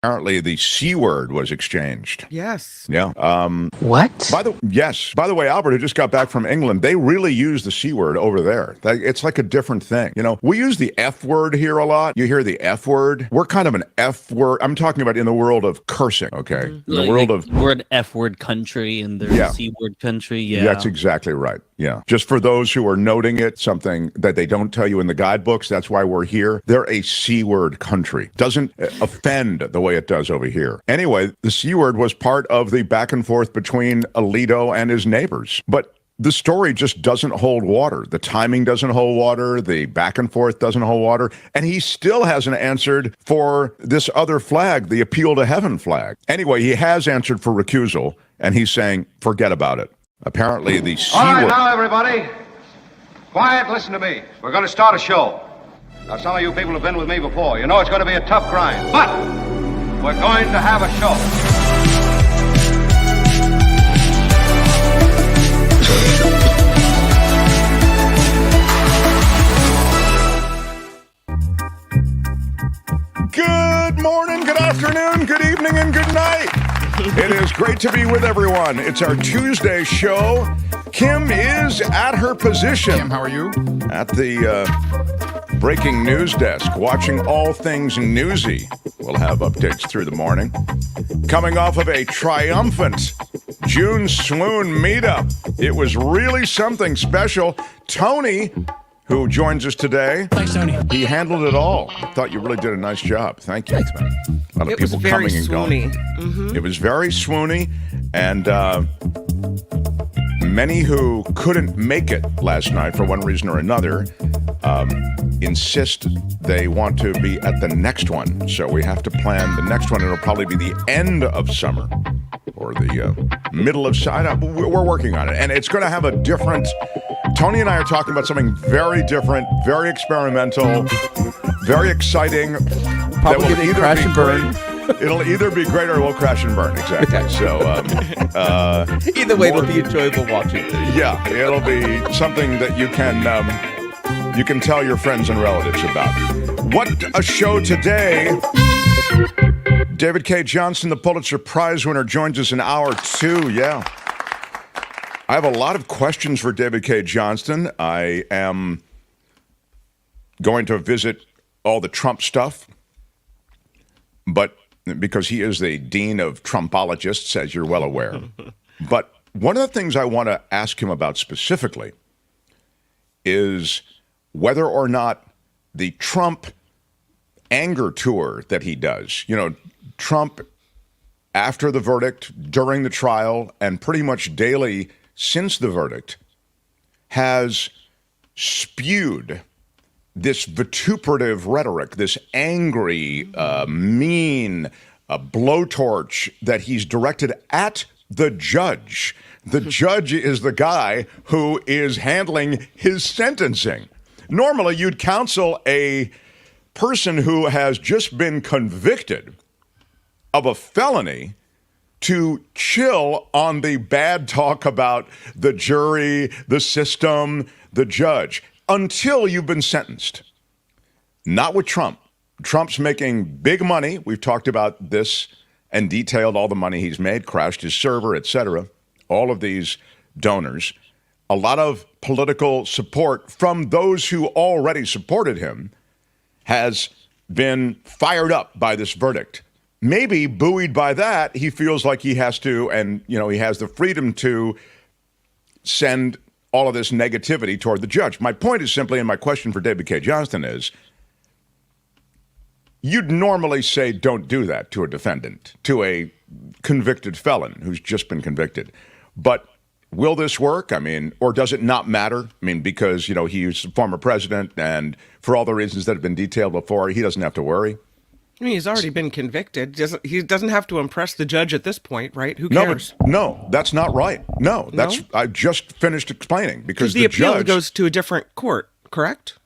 Apparently, the C word was exchanged. Yes. Yeah. What? By the way, Albert, who just got back from England, they really use the C word over there. It's like a different thing. You know, we use the F word here a lot. You hear the F word. We're kind of an F word. I'm talking about in the world of cursing, okay? In the world of... We're an F word country and they're C word country. Yeah. That's exactly right. Yeah. Just for those who are noting it, something that they don't tell you in the guidebooks, that's why we're here. They're a C word country. Doesn't offend the way it does over here. Anyway, the C word was part of the back and forth between Alito and his neighbors. But the story just doesn't hold water. The timing doesn't hold water. The back and forth doesn't hold water. And he still hasn't answered for this other flag, the appeal to heaven flag. Anyway, he has answered for recusal, and he's saying, forget about it. Apparently, the C word... All right, now, everybody. Quiet, listen to me. We're going to start a show. Now, some of you people have been with me before. You know it's going to be a tough grind. But we're going to have a show. Good morning, good afternoon, good evening, and good night. It is great to be with everyone. It's our Tuesday show. Kim is at her position. Kim, how are you? At the breaking news desk, watching all things newsy. We'll have updates through the morning. Coming off of a triumphant June Swoon meetup. It was really something special. Tony, who joins us today. Thanks, Tony. He handled it all. I thought you really did a nice job. Thank you. Thanks, man. A lot of people coming and going. Mm-hmm. It was very swoony, and many who couldn't make it last night for one reason or another insist they want to be at the next one. So we have to plan the next one. It'll probably be the end of summer or the middle of summer. We're working on it, and it's going to have a different... Tony and I are talking about something very different, very experimental, very exciting. Probably going to crash and burn. It'll either be great or it will crash and burn. Exactly. So either way, it'll be enjoyable watching. Yeah, it'll be something that you can tell your friends and relatives about. What a show today. David Cay Johnston, the Pulitzer Prize winner, joins us in hour 2. Yeah. I have a lot of questions for David Cay Johnston. I am going to visit all the Trump stuff, but because he is the dean of Trumpologists, as you're well aware. But one of the things I want to ask him about specifically is whether or not the Trump anger tour that he does, you know, Trump after the verdict, during the trial, and pretty much daily since the verdict, has spewed this vituperative rhetoric, this angry, mean blowtorch that he's directed at the judge. The judge is the guy who is handling his sentencing. Normally, you'd counsel a person who has just been convicted of a felony to chill on the bad talk about the jury, the system, the judge, until you've been sentenced. Not with Trump. Trump's making big money. We've talked about this and detailed all the money he's made, crashed his server, etc. All of these donors. A lot of political support from those who already supported him has been fired up by this verdict. Maybe buoyed by that, he feels like he has to, and he has the freedom to send all of this negativity toward the judge. My point is simply, and my question for David Cay Johnston is, you'd normally say don't do that to a defendant, to a convicted felon who's just been convicted. But will this work? I mean, or does it not matter? I mean, because, he's a former president, and for all the reasons that have been detailed before, he doesn't have to worry. I mean, he's already been convicted. He doesn't have to impress the judge at this point, right? Who cares? No, that's not right. No, I just finished explaining because the appeal goes to a different court, correct?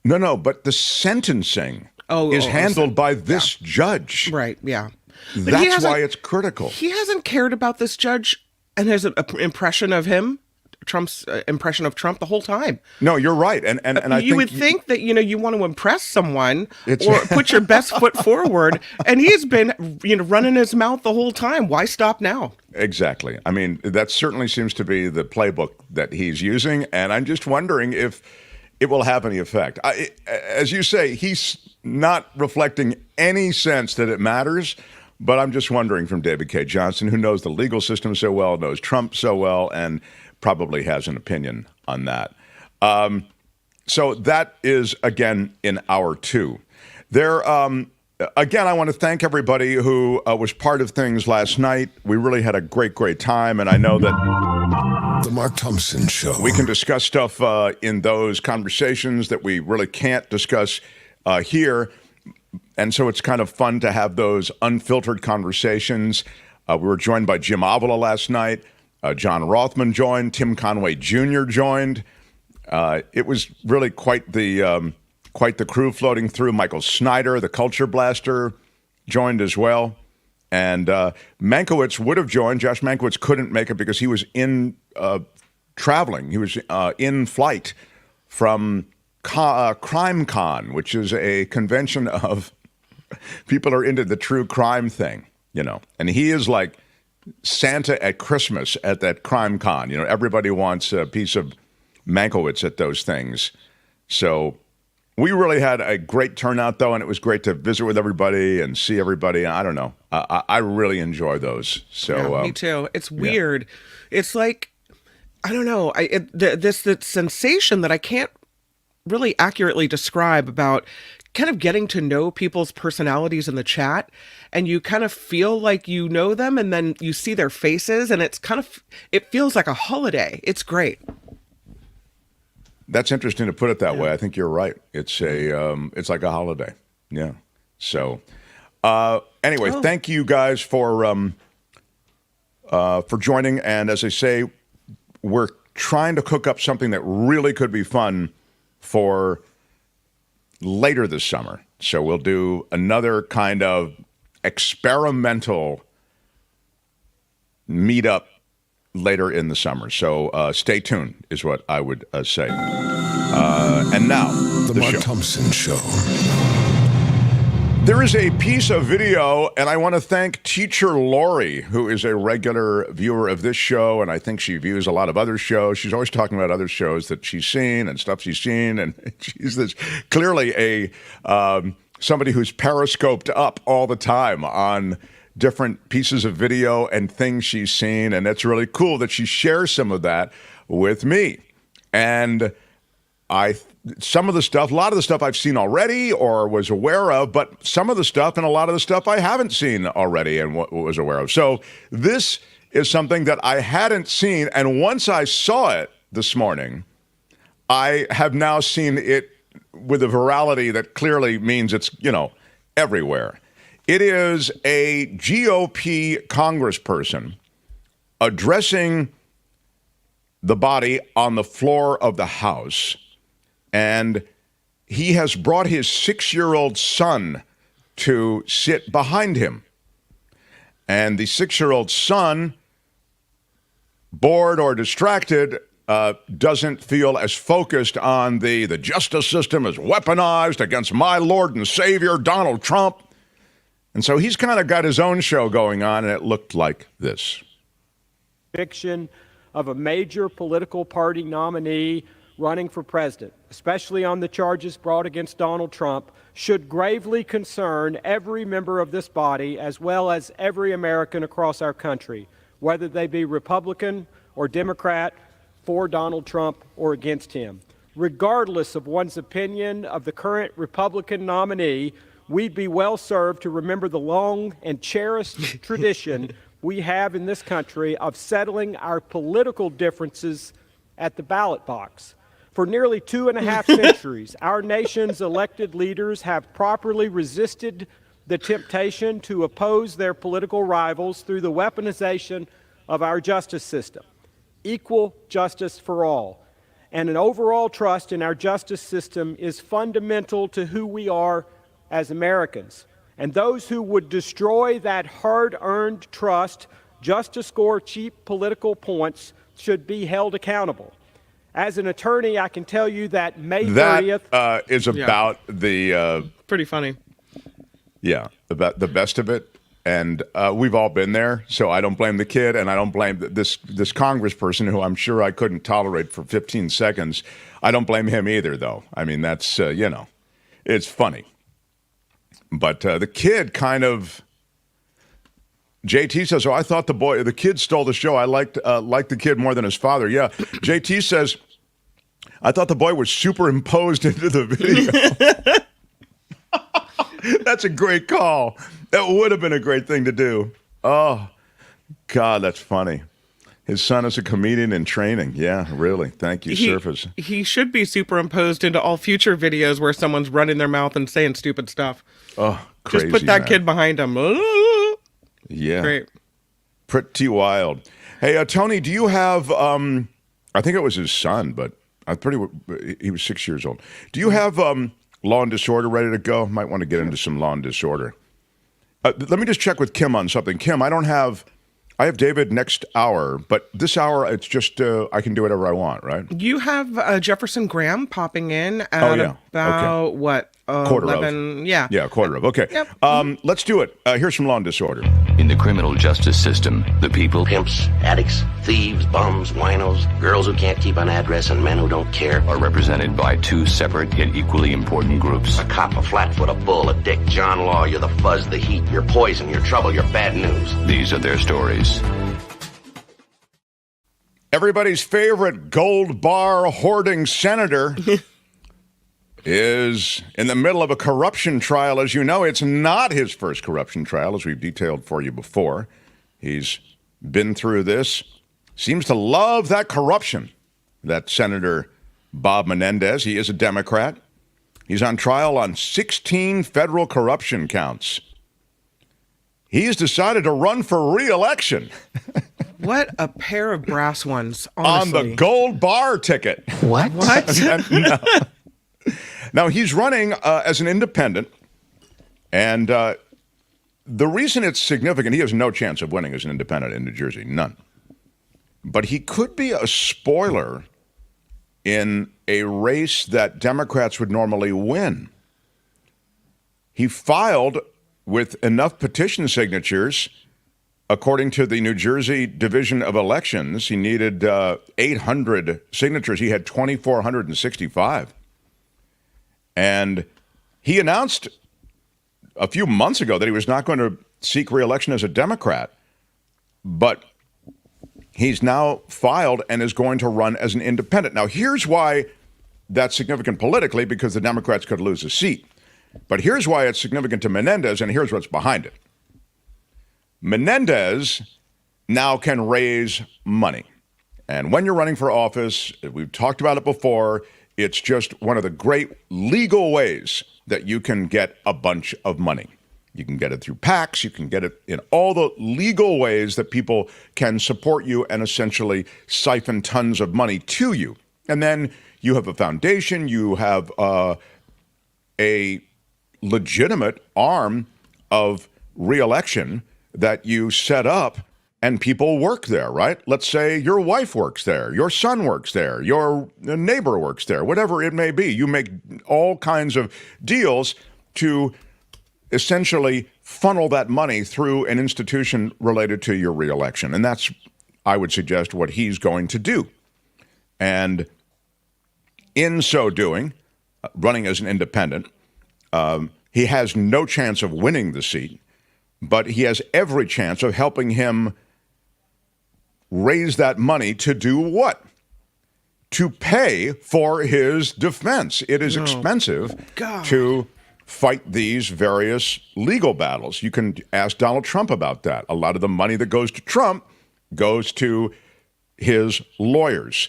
No, but the sentencing is handled by this judge. Right, yeah. That's why it's critical. He hasn't cared about this judge and his impression of him Trump's impression of Trump the whole time. No, you're right. And I you would think that, you want to impress someone or put your best foot forward. And he's been, running his mouth the whole time. Why stop now? Exactly. I mean, that certainly seems to be the playbook that he's using. And I'm just wondering if it will have any effect. As you say, he's not reflecting any sense that it matters. But I'm just wondering from David Cay Johnston, who knows the legal system so well, knows Trump so well, and probably has an opinion on that. So that is, again, in hour 2. There, again, I want to thank everybody who was part of things last night. We really had a great, great time, and I know that The Mark Thompson Show. We can discuss stuff in those conversations that we really can't discuss here. And so it's kind of fun to have those unfiltered conversations. We were joined by Jim Avila last night. John Rothman joined. Tim Conway Jr. joined. It was really quite the crew floating through. Michael Snyder, the Culture Blaster, joined as well. And Mankiewicz would have joined. Josh Mankiewicz couldn't make it because he was traveling. He was in flight from Crime Con, which is a convention of people are into the true crime thing, And he is like Santa at Christmas at that Crime Con. Everybody wants a piece of Mankiewicz at those things. So we really had a great turnout, though, and it was great to visit with everybody and see everybody. I don't know. I really enjoy those. So yeah, me too. It's weird. Yeah. It's like, I don't know. This sensation that I can't really accurately describe about kind of getting to know people's personalities in the chat, and you kind of feel like you know them, and then you see their faces, and it feels like a holiday. It's great. That's interesting to put it that way. I think you're right. It's it's like a holiday. Yeah. So anyway, thank you guys for joining. And as I say, we're trying to cook up something that really could be fun for later this summer. So we'll do another kind of experimental meetup later in the summer. So stay tuned is what I would say. And now, the Mark show. Thompson Show. There is a piece of video, and I want to thank Teacher Lori, who is a regular viewer of this show, and I think she views a lot of other shows. She's always talking about other shows that she's seen and stuff she's seen, and she's clearly somebody who's periscoped up all the time on different pieces of video and things she's seen, and it's really cool that she shares some of that with me. And a lot of the stuff I've seen already or was aware of, but some of the stuff and a lot of the stuff I haven't seen already and was aware of. So this is something that I hadn't seen, and once I saw it this morning, I have now seen it with a virality that clearly means it's, everywhere. It is a GOP congressperson addressing the body on the floor of the House. And he has brought his 6-year-old son to sit behind him. And the 6-year-old son, bored or distracted, doesn't feel as focused on the justice system is weaponized against my Lord and Savior, Donald Trump. And so he's kind of got his own show going on, and it looked like this. Conviction of a major political party nominee running for president, especially on the charges brought against Donald Trump, should gravely concern every member of this body as well as every American across our country, whether they be Republican or Democrat, for Donald Trump or against him. Regardless of one's opinion of the current Republican nominee, we'd be well served to remember the long and cherished tradition we have in this country of settling our political differences at the ballot box. For nearly 2.5 centuries, our nation's elected leaders have properly resisted the temptation to oppose their political rivals through the weaponization of our justice system. Equal justice for all. And an overall trust in our justice system is fundamental to who we are as Americans. And those who would destroy that hard-earned trust just to score cheap political points should be held accountable. As an attorney, I can tell you that May 30th... That is about the... Pretty funny. Yeah, about the best of it. And we've all been there, so I don't blame the kid, and I don't blame this congressperson who I'm sure I couldn't tolerate for 15 seconds. I don't blame him either, though. I mean, that's, it's funny. But the kid kind of... JT says, I thought the kid stole the show. I liked the kid more than his father. Yeah, JT says, I thought the boy was superimposed into the video. That's a great call. That would have been a great thing to do. Oh, God, that's funny. His son is a comedian in training. Yeah, really. Thank you, Surface. He should be superimposed into all future videos where someone's running their mouth and saying stupid stuff. Oh, crazy. Just put that kid behind him. Yeah. Great. Pretty wild. Hey, Tony, do you have, I think it was his son, but he was 6 years old. Do you have Law and Disorder ready to go? Might want to get into some Law and Disorder. Let me just check with Kim on something. Kim, I have David next hour, but this hour, it's just, I can do whatever I want, right? You have Jefferson Graham popping in at about, what, quarter 11? Of. Yeah. Yeah, quarter of. Okay. Yep. Let's do it. Here's some Law and Disorder. In the criminal justice system, the people, pimps, addicts, thieves, bums, winos, girls who can't keep an address, and men who don't care, are represented by two separate yet equally important groups. A cop, a flatfoot, a bull, a dick, John Law. You're the fuzz, the heat, you're poison, you're trouble, you're bad news. These are their stories. Everybody's favorite gold bar hoarding senator is in the middle of a corruption trial. As you know, it's not his first corruption trial, as we've detailed for you before. He's been through this. Seems to love that corruption, that Senator Bob Menendez. He is a Democrat. He's on trial on 16 federal corruption counts. He's decided to run for re-election. What a pair of brass ones, honestly. On the gold bar ticket. What? No. Now, he's running as an independent, and the reason it's significant, he has no chance of winning as an independent in New Jersey, none. But he could be a spoiler in a race that Democrats would normally win. He filed with enough petition signatures. According to the New Jersey Division of Elections, he needed 800 signatures. He had 2,465. And he announced a few months ago that he was not going to seek re-election as a Democrat. But he's now filed and is going to run as an independent. Now, here's why that's significant politically, because the Democrats could lose a seat. But here's why it's significant to Menendez, and here's what's behind it. Menendez now can raise money. And when you're running for office, we've talked about it before, it's just one of the great legal ways that you can get a bunch of money. You can get it through PACs, you can get it in all the legal ways that people can support you and essentially siphon tons of money to you. And then you have a foundation, you have a legitimate arm of re-election that you set up, and people work there, right? Let's say your wife works there, your son works there, your neighbor works there, whatever it may be. You make all kinds of deals to essentially funnel that money through an institution related to your reelection. And that's, I would suggest, what he's going to do. And in so doing, running as an independent, he has no chance of winning the seat, but he has every chance of helping him raise that money to do what? To pay for his defense. It is expensive to fight these various legal battles. You can ask Donald Trump about that. A lot of the money that goes to Trump goes to his lawyers.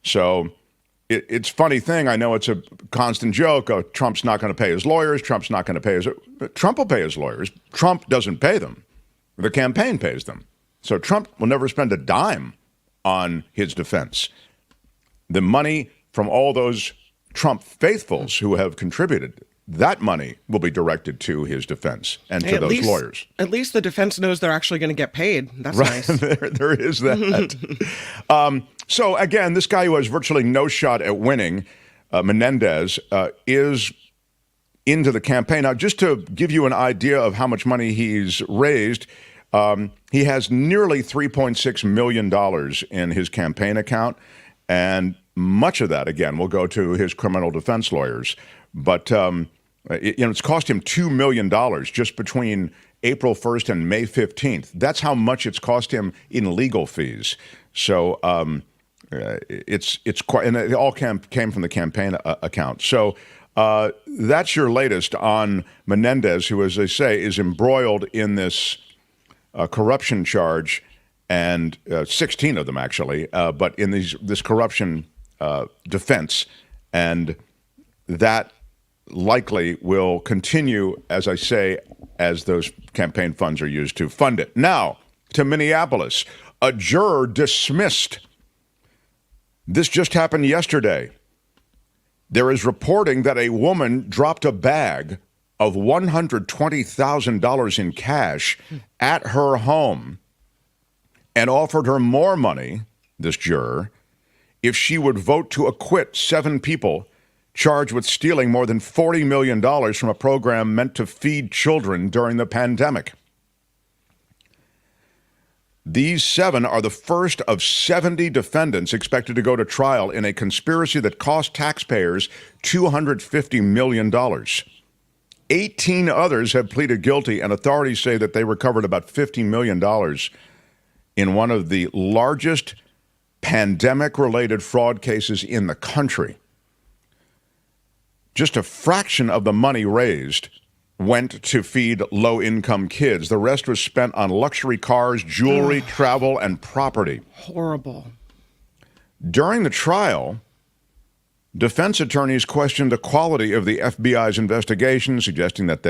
So it's a funny thing. I know it's a constant joke. Oh, Trump's not going to pay his lawyers. Trump's not going to pay his... Trump will pay his lawyers. Trump doesn't pay them. The campaign pays them. So Trump will never spend a dime on his defense. The money from all those Trump faithfuls who have contributed, that money will be directed to his defense and to those lawyers. At least the defense knows they're actually going to get paid. That's nice. there is that. So again, this guy who has virtually no shot at winning, Menendez, is into the campaign. Now, just to give you an idea of how much money he's raised, he has nearly $3.6 million in his campaign account, and much of that, again, will go to his criminal defense lawyers. But it's cost him $2 million just between April 1st and May 15th. That's how much it's cost him in legal fees. So it's quite, and it all came from the campaign account. So that's your latest on Menendez, who, as I say, is embroiled in this corruption charge, and 16 of them actually, but in this corruption defense, and that likely will continue, as I say, as those campaign funds are used to fund it. Now, to Minneapolis, a juror dismissed. This just happened yesterday. There is reporting that a woman dropped a bag of $120,000 in cash at her home and offered her more money, this juror, if she would vote to acquit 7 people charged with stealing more than $40 million from a program meant to feed children during the pandemic. These 7 are the first of 70 defendants expected to go to trial in a conspiracy that cost taxpayers $250 million. 18 others have pleaded guilty, and authorities say that they recovered about $50 million in one of the largest pandemic-related fraud cases in the country. Just a fraction of the money raised went to feed low-income kids. The rest was spent on luxury cars, jewelry, travel, and property. Horrible. During the trial, defense attorneys questioned the quality of the FBI's investigation, suggesting that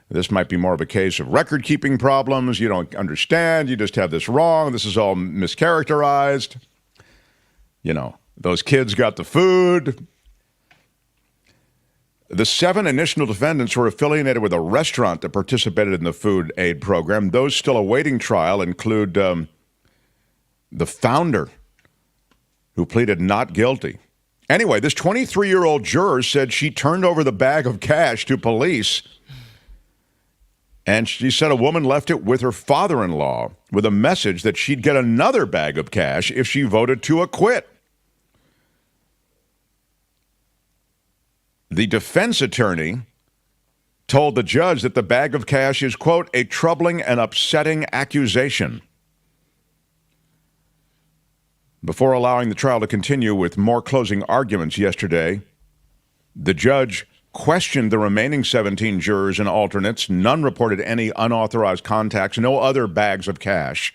this might be more of a case of record-keeping problems. You don't understand. You just have this wrong. This is all mischaracterized. You know, those kids got the food. The 7 initial defendants were affiliated with a restaurant that participated in the food aid program. Those still awaiting trial include the founder, who pleaded not guilty. Anyway, this 23-year-old juror said she turned over the bag of cash to police, and she said a woman left it with her father-in-law with a message that she'd get another bag of cash if she voted to acquit. The defense attorney told the judge that the bag of cash is, quote, a troubling and upsetting accusation. Before allowing the trial to continue with more closing arguments yesterday, the judge questioned the remaining 17 jurors and alternates. None reported any unauthorized contacts, no other bags of cash.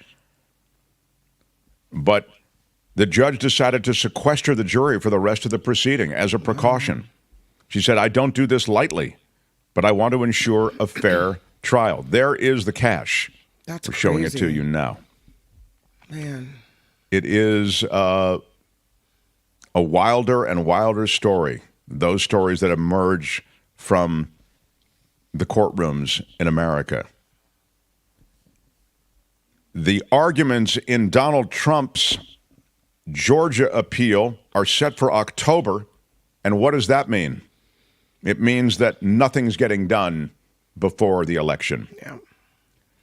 But the judge decided to sequester the jury for the rest of the proceeding as a precaution. She said, I don't do this lightly, but I want to ensure a fair trial. There is the cash. That's We're showing crazy. it to you now. Man. It is a wilder and wilder story. Those stories that emerge from the courtrooms in America. The arguments in Donald Trump's Georgia appeal are set for October. And what does that mean? It means that nothing's getting done before the election. Yeah.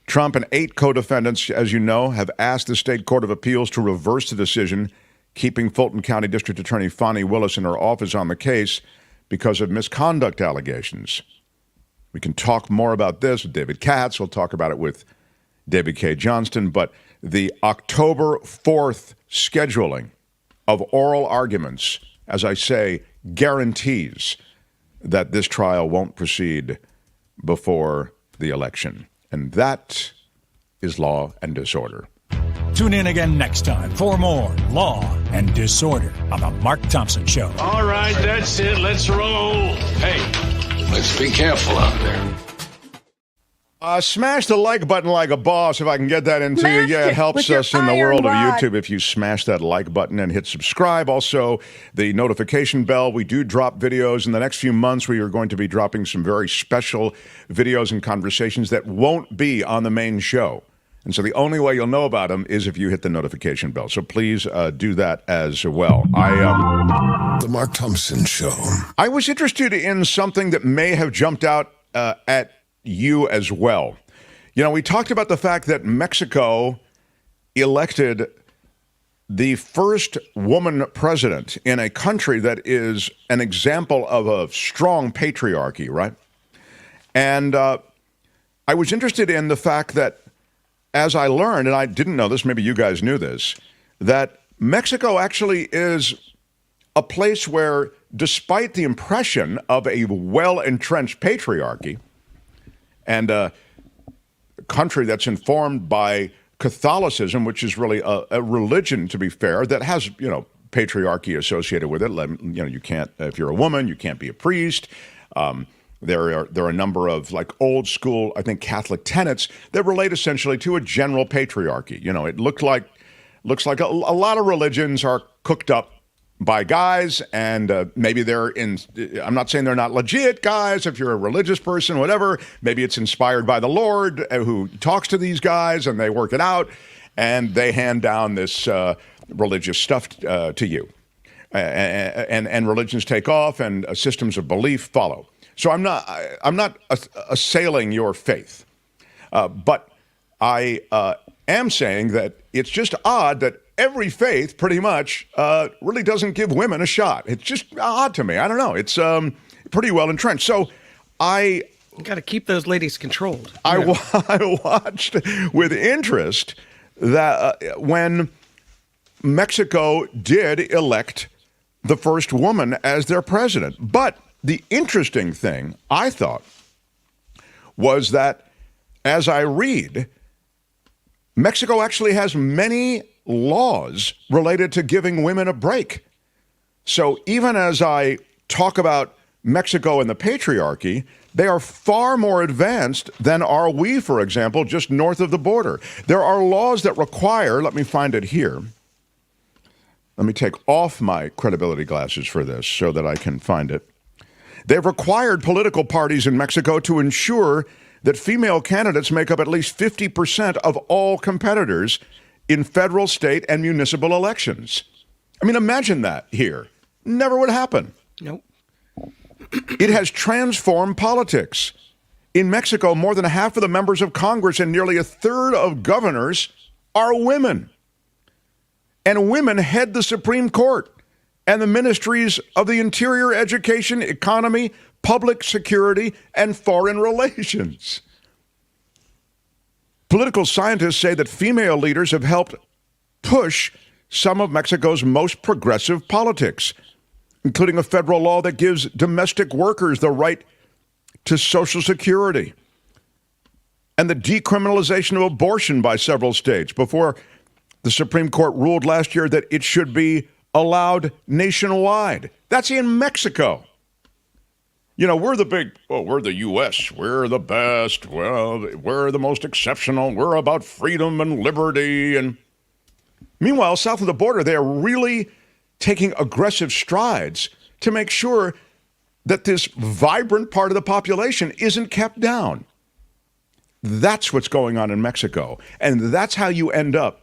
Trump and 8 co-defendants, as you know, have asked the State Court of Appeals to reverse the decision, keeping Fulton County District Attorney Fani Willis in her office on the case because of misconduct allegations. We can talk more about this with David Katz. We'll talk about it with David Cay Johnston. But the October 4th scheduling of oral arguments, as I say, guarantees that this trial won't proceed before the election. And that is Law and Disorder. Tune in again next time for more Law and Disorder on The Mark Thompson Show. All right, that's it. Let's roll. Hey, let's be careful out there. Smash the like button like a boss if I can get that into you. Yeah, it helps us in the world of YouTube if you smash that like button and hit subscribe. Also, the notification bell. We do drop videos in the next few months. We are going to be dropping some very special videos and conversations that won't be on the main show. And so the only way you'll know about them is if you hit the notification bell. So please do that as well. The Mark Thompson Show. I was interested in something that may have jumped out at you as well. You know, we talked about the fact that Mexico elected the first woman president in a country that is an example of a strong patriarchy, right? And I was interested in the fact that, as I learned, and I didn't know this, maybe you guys knew this, that Mexico actually is a place where, despite the impression of a well-entrenched patriarchy and a country that's informed by Catholicism, which is really a religion, to be fair, that has, patriarchy associated with it. You can't, if you're a woman, you can't be a priest. There are a number of old school, I think, Catholic tenets that relate essentially to a general patriarchy. It looks like a lot of religions are cooked up by guys, and maybe I'm not saying they're not legit guys. If you're a religious person, whatever, maybe it's inspired by the Lord who talks to these guys and they work it out and they hand down this religious stuff to you. And religions take off and systems of belief follow. So I'm not assailing your faith, but I am saying that it's just odd that every faith pretty much really doesn't give women a shot. It's just odd to me. I don't know. It's pretty well entrenched. So you got to keep those ladies controlled. I watched with interest that when Mexico did elect the first woman as their president. But the interesting thing, I thought, was that as I read, Mexico actually has many laws related to giving women a break. So even as I talk about Mexico and the patriarchy, they are far more advanced than are we, for example, just north of the border. There are laws that require, let me find it here. Let me take off my credibility glasses for this so that I can find it. They've required political parties in Mexico to ensure that female candidates make up at least 50% of all competitors in federal, state, and municipal elections. I mean, imagine that here. Never would happen. Nope. It has transformed politics. In Mexico, more than half of the members of Congress and nearly a third of governors are women. And women head the Supreme Court and the ministries of the Interior, Education, Economy, Public Security, and Foreign Relations. Political scientists say that female leaders have helped push some of Mexico's most progressive politics, including a federal law that gives domestic workers the right to Social Security, and the decriminalization of abortion by several states before the Supreme Court ruled last year that it should be allowed nationwide. That's in Mexico. We're we're the U.S., we're the best, we're the most exceptional, we're about freedom and liberty. And meanwhile, south of the border, they are really taking aggressive strides to make sure that this vibrant part of the population isn't kept down. That's what's going on in Mexico. And that's how you end up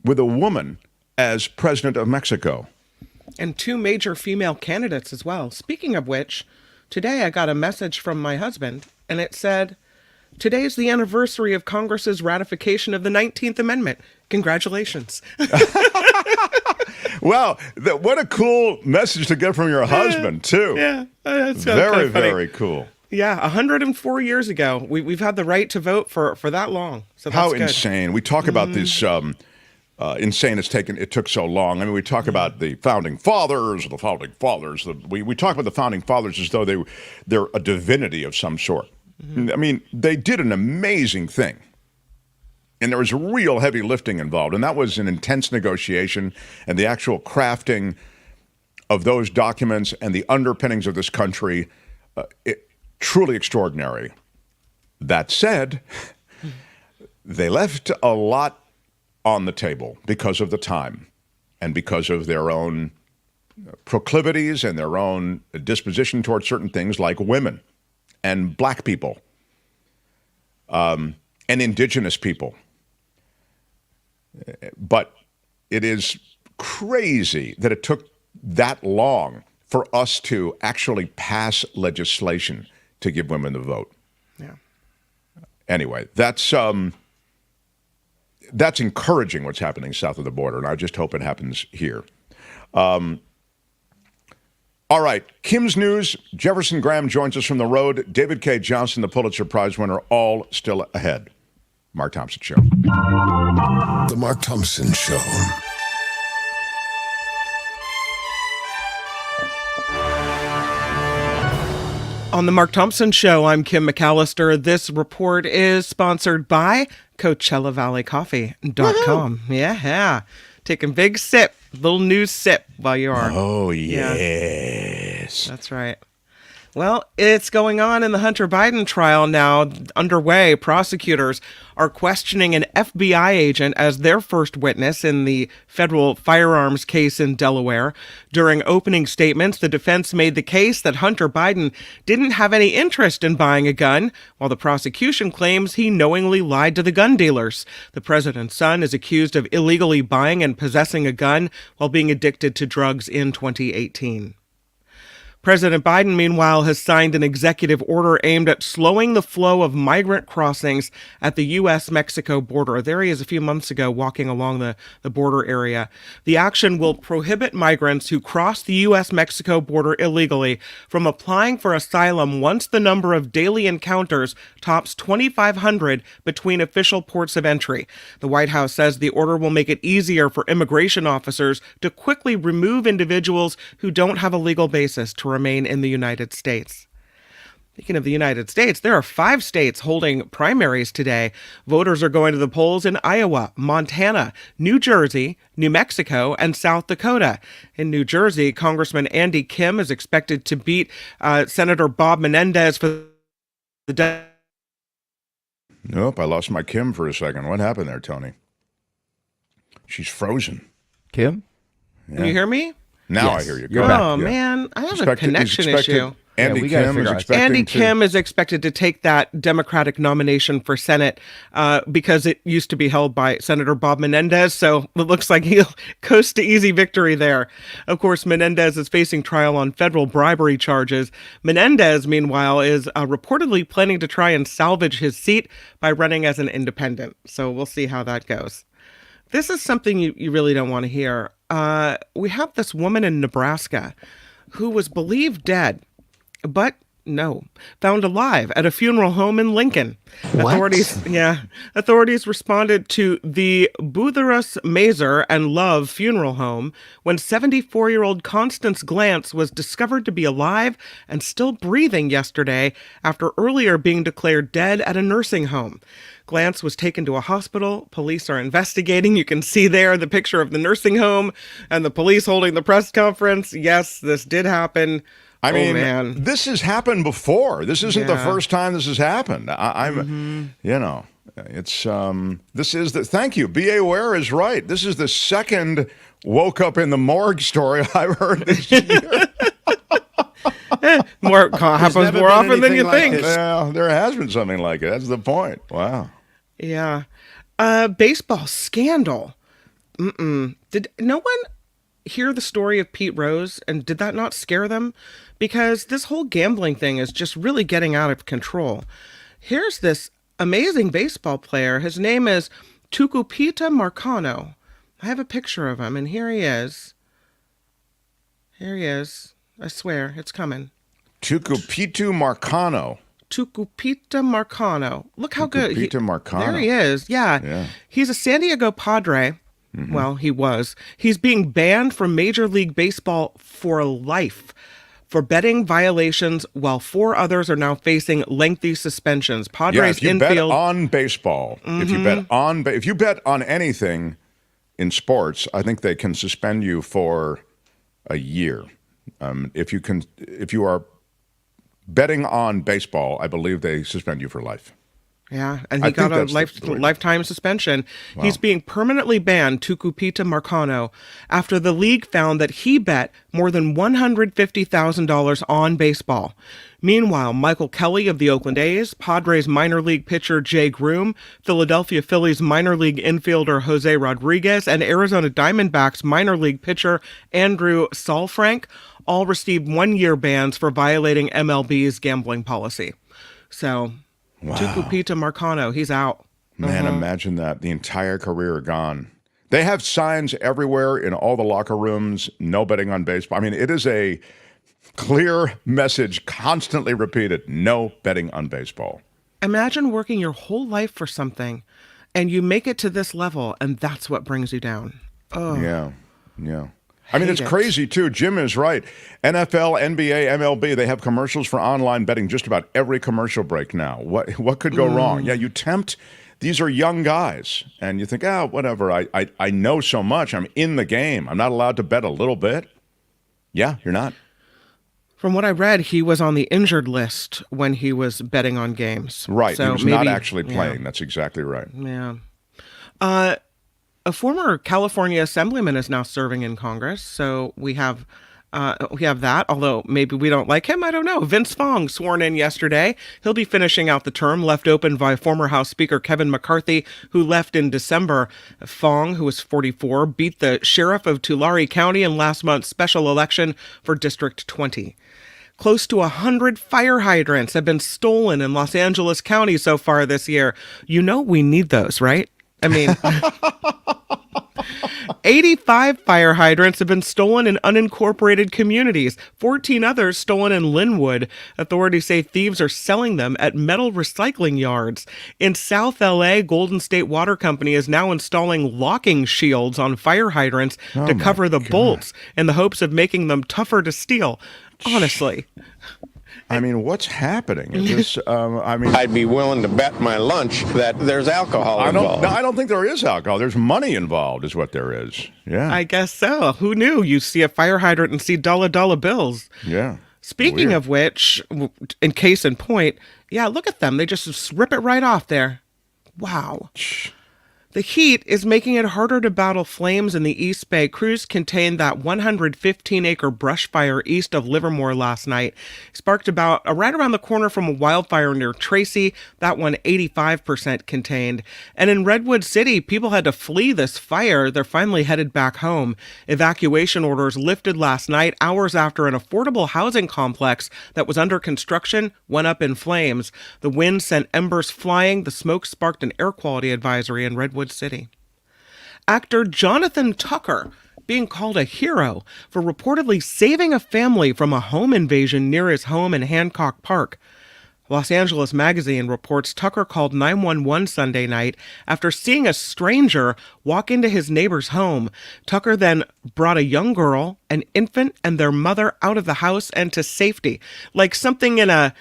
with a woman as president of Mexico. And 2 major female candidates as well. Speaking of which, today I got a message from my husband, and it said, "Today's the anniversary of Congress's ratification of the 19th Amendment. Congratulations." Wow, what a cool message to get from your husband, too. Yeah, that's very, very cool. Yeah, 104 years ago, we've had the right to vote for that long. So that's how good. Insane. We talk about this insane it took so long. I mean, we talk about the founding fathers. We talk about the founding fathers as though they're a divinity of some sort. Mm-hmm. I mean, they did an amazing thing. And there was real heavy lifting involved. And that was an intense negotiation, and the actual crafting of those documents and the underpinnings of this country, truly extraordinary. That said, they left a lot on the table because of the time and because of their own proclivities and their own disposition towards certain things like women and black people and indigenous people But it is crazy that it took that long for us to actually pass legislation to give women the vote. Yeah. Anyway, that's encouraging what's happening south of the border, and I just hope it happens here. All right, Kim's News. Jefferson Graham joins us from the road. David Cay Johnston, the Pulitzer Prize winner, all still ahead. Mark Thompson Show. The Mark Thompson Show. On the Mark Thompson Show, I'm Kim McAllister. This report is sponsored by CoachellaValleyCoffee.com. Yeah. Taking big sip, little news sip while you are. Oh, yes. That's right. Well, it's going on in the Hunter Biden trial now, underway. Prosecutors are questioning an FBI agent as their first witness in the federal firearms case in Delaware. During opening statements, the defense made the case that Hunter Biden didn't have any interest in buying a gun, while the prosecution claims he knowingly lied to the gun dealers. The president's son is accused of illegally buying and possessing a gun while being addicted to drugs in 2018. President Biden, meanwhile, has signed an executive order aimed at slowing the flow of migrant crossings at the U.S.-Mexico border. There he is a few months ago walking along the border area. The action will prohibit migrants who cross the U.S.-Mexico border illegally from applying for asylum once the number of daily encounters tops 2,500 between official ports of entry. The White House says the order will make it easier for immigration officers to quickly remove individuals who don't have a legal basis to remain in the United States. Speaking of the United States, there are 5 states holding primaries today. Voters are going to the polls in Iowa, Montana, New Jersey, New Mexico, and South Dakota. In New Jersey, Congressman Andy Kim is expected to beat Senator Bob Menendez for the... Nope, I lost my Kim for a second. What happened there, Tony? She's frozen. Kim? Yeah. Can you hear me? Now Yes, I hear you. you're Go back. ahead. Oh, Yeah. man, I have a connection issue. Andy we gotta Kim is figure out- expecting Andy to... Kim is expected to take that Democratic nomination for Senate because it used to be held by Senator Bob Menendez, so it looks like he'll coast to easy victory there. Of course, Menendez is facing trial on federal bribery charges. Menendez, meanwhile, is reportedly planning to try and salvage his seat by running as an independent, so we'll see how that goes. This is something you really don't want to hear. We have this woman in Nebraska who was believed dead, but no, found alive at a funeral home in Lincoln. Authorities responded to the Butherus Mazer and Love funeral home when 74-year-old Constance Glantz was discovered to be alive and still breathing yesterday after earlier being declared dead at a nursing home. Glantz was taken to a hospital. Police are investigating. You can see there the picture of the nursing home and the police holding the press conference. Yes, this did happen. I mean, man. This has happened before. This isn't the first time this has happened. This is the, thank you. B.A. Ware is right. This is the second woke up in the morgue story I've heard this year. Happens more often than you think. Well, there has been something like it. That's the point. Wow. Yeah. Baseball scandal. Did no one hear the story of Pete Rose, and did that not scare them? Because this whole gambling thing is just really getting out of control. Here's this amazing baseball player. His name is Tucupita Marcano. I have a picture of him, and here he is. Here he is. I swear, it's coming. Tucupita Marcano. Tucupita Marcano. Look how good. Tucupita Marcano. There he is. Yeah. He's a San Diego Padre. Mm-hmm. Well, he was. He's being banned from Major League Baseball for life for betting violations, while 4 others are now facing lengthy suspensions. Padres if you infield. Bet on baseball, if you bet on anything in sports, I think they can suspend you for a year. If you are betting on baseball, I believe they suspend you for life. Yeah, and he got a lifetime suspension. Wow. He's being permanently banned, Tucupita Marcano, after the league found that he bet more than $150,000 on baseball. Meanwhile, Michael Kelly of the Oakland A's, Padres minor league pitcher Jay Groom, Philadelphia Phillies minor league infielder Jose Rodriguez, and Arizona Diamondbacks minor league pitcher Andrew Saalfrank all received 1-year bans for violating MLB's gambling policy. So... Wow. Tucupita Marcano, he's out. Man, imagine that. The entire career gone. They have signs everywhere in all the locker rooms, no betting on baseball. I mean, it is a clear message, constantly repeated, no betting on baseball. Imagine working your whole life for something, and you make it to this level, and that's what brings you down. Oh. Yeah. I mean, it's crazy, too. Jim is right. NFL, NBA, MLB, they have commercials for online betting, just about every commercial break now. What could go wrong? Yeah, you tempt. These are young guys, and you think, whatever. I know so much. I'm in the game. I'm not allowed to bet a little bit. Yeah, you're not. From what I read, he was on the injured list when he was betting on games. Right, so he was not actually playing. Yeah. That's exactly right. Yeah. A former California assemblyman is now serving in Congress, so we have that, although maybe we don't like him, I don't know. Vince Fong sworn in yesterday. He'll be finishing out the term left open by former House Speaker Kevin McCarthy, who left in December. Fong, who was 44, beat the sheriff of Tulare County in last month's special election for District 20. Close to 100 fire hydrants have been stolen in Los Angeles County so far this year. You know we need those, right? I mean, 85 fire hydrants have been stolen in unincorporated communities, 14 others stolen in Linwood. Authorities say thieves are selling them at metal recycling yards. In South LA, Golden State Water Company is now installing locking shields on fire hydrants to cover the bolts in the hopes of making them tougher to steal. Honestly. I mean, what's happening? Is this, I'd be willing to bet my lunch that there's alcohol involved. No, I don't think there is alcohol. There's money involved is what there is. Yeah. I guess so. Who knew? You see a fire hydrant and see dollar bills. Yeah. Speaking of which, in case in point, look at them. They just rip it right off there. Wow. The heat is making it harder to battle flames in the East Bay. Crews contained that 115-acre brush fire east of Livermore last night. Sparked about right around the corner from a wildfire near Tracy. That one 85% contained. And in Redwood City, people had to flee this fire. They're finally headed back home. Evacuation orders lifted last night, hours after an affordable housing complex that was under construction went up in flames. The wind sent embers flying. The smoke sparked an air quality advisory in Redwood City. Actor Jonathan Tucker being called a hero for reportedly saving a family from a home invasion near his home in Hancock Park. Los Angeles Magazine reports Tucker called 911 Sunday night after seeing a stranger walk into his neighbor's home. Tucker then brought a young girl, an infant, and their mother out of the house and to safety. Like something in a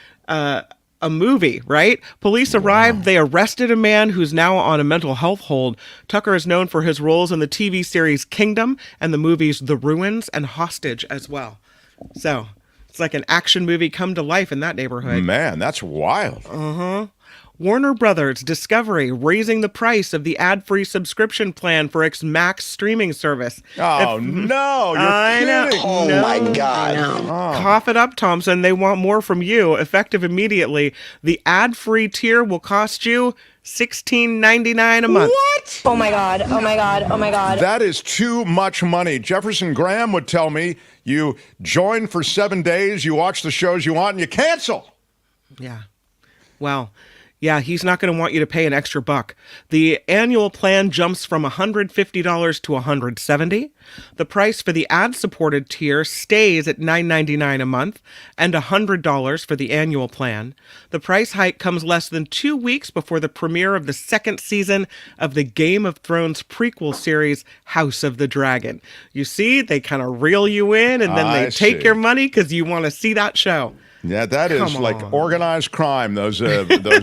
movie, right? Police arrived. They arrested a man who's now on a mental health hold. Tucker is known for his roles in the TV series Kingdom and the movies The Ruins and Hostage as well. So it's like an action movie come to life in that neighborhood. Man, that's wild. Warner Brothers Discovery raising the price of the ad-free subscription plan for its Max streaming service. Oh, no, you're kidding. Oh, my God. Cough it up, Thompson. They want more from you. Effective immediately. The ad-free tier will cost you $16.99 a month. What? Oh, my God. Oh, my God. Oh, my God. That is too much money. Jefferson Graham would tell me you join for 7 days, you watch the shows you want, and you cancel. Yeah. Well... yeah, he's not going to want you to pay an extra buck. The annual plan jumps from $150 to $170. The price for the ad-supported tier stays at $9.99 a month and $100 for the annual plan. The price hike comes less than 2 weeks before the premiere of the second season of the Game of Thrones prequel series, House of the Dragon. You see, they kind of reel you in and then they take your money because you want to see that show. Yeah, that is like organized crime, those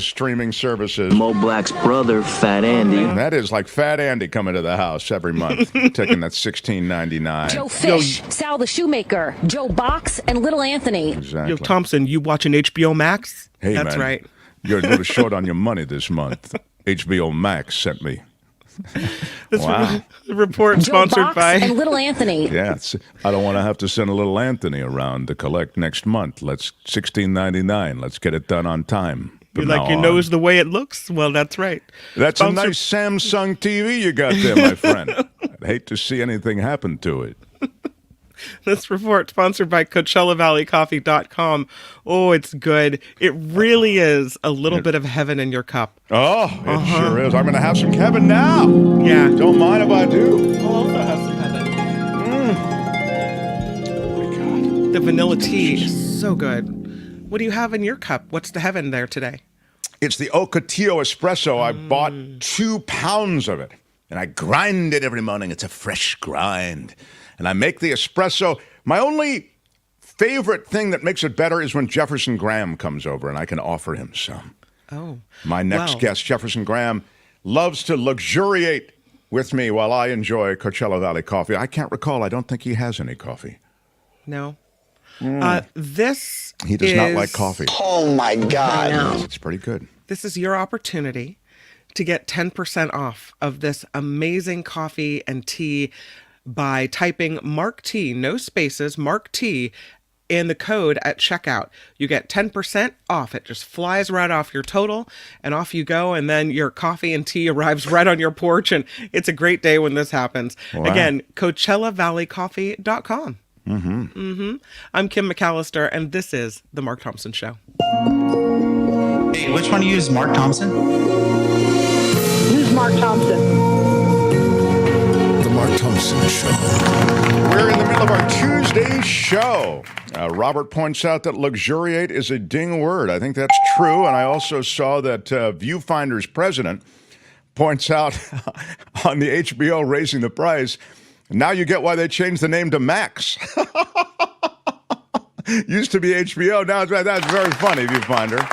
streaming services. Mo Black's brother, Fat Andy. That is like Fat Andy coming to the house every month, taking that $16.99. Joe Fish, Sal the Shoemaker, Joe Box, and Little Anthony. Exactly. Yo, Thompson, you watching HBO Max? Hey, That's man. right. You're a little short on your money this month. HBO Max sent me. Wow. Report Joe sponsored Box by and Little Anthony. Yeah, I don't want to have to send a little Anthony around to collect next month. Let's $16.99. Let's get it done on time. You like your nose the way it looks? Well, that's right. That's a nice Samsung TV you got there, my friend. I'd hate to see anything happen to it. This report sponsored by CoachellaValleyCoffee.com. Oh, it's good. It really is a little bit of heaven in your cup. Oh, it sure is. I'm going to have some Kevin now. Yeah. Don't mind if I do. I'll also have some heaven. Oh, my God. The vanilla tea is so good. What do you have in your cup? What's the heaven there today? It's the Ocotillo espresso. I bought 2 pounds of it, and I grind it every morning. It's a fresh grind. And I make the espresso. My only favorite thing that makes it better is when Jefferson Graham comes over, and I can offer him some. Oh. My next guest, Jefferson Graham, loves to luxuriate with me while I enjoy Coachella Valley coffee. I can't recall. I don't think he has any coffee. No. He does not like coffee. Oh, my God. It's pretty good. This is your opportunity to get 10% off of this amazing coffee and tea by typing Mark T, no spaces, Mark T, in the code at checkout. You get 10% off. It just flies right off your total, and off you go, and then your coffee and tea arrives right on your porch, and it's a great day when this happens. Wow. Again, CoachellaValleyCoffee.com. I'm Kim McAllister, and this is The Mark Thompson Show. Hey, which one of you is Mark Thompson? Who's Mark Thompson? The Mark Thompson Show. We're in the middle of our Tuesday show. Robert points out that luxuriate is a ding word. I think that's true, and I also saw that Viewfinder's president points out on the HBO raising the price, now you get why they changed the name to Max. Used to be HBO, now that's very funny, Viewfinder.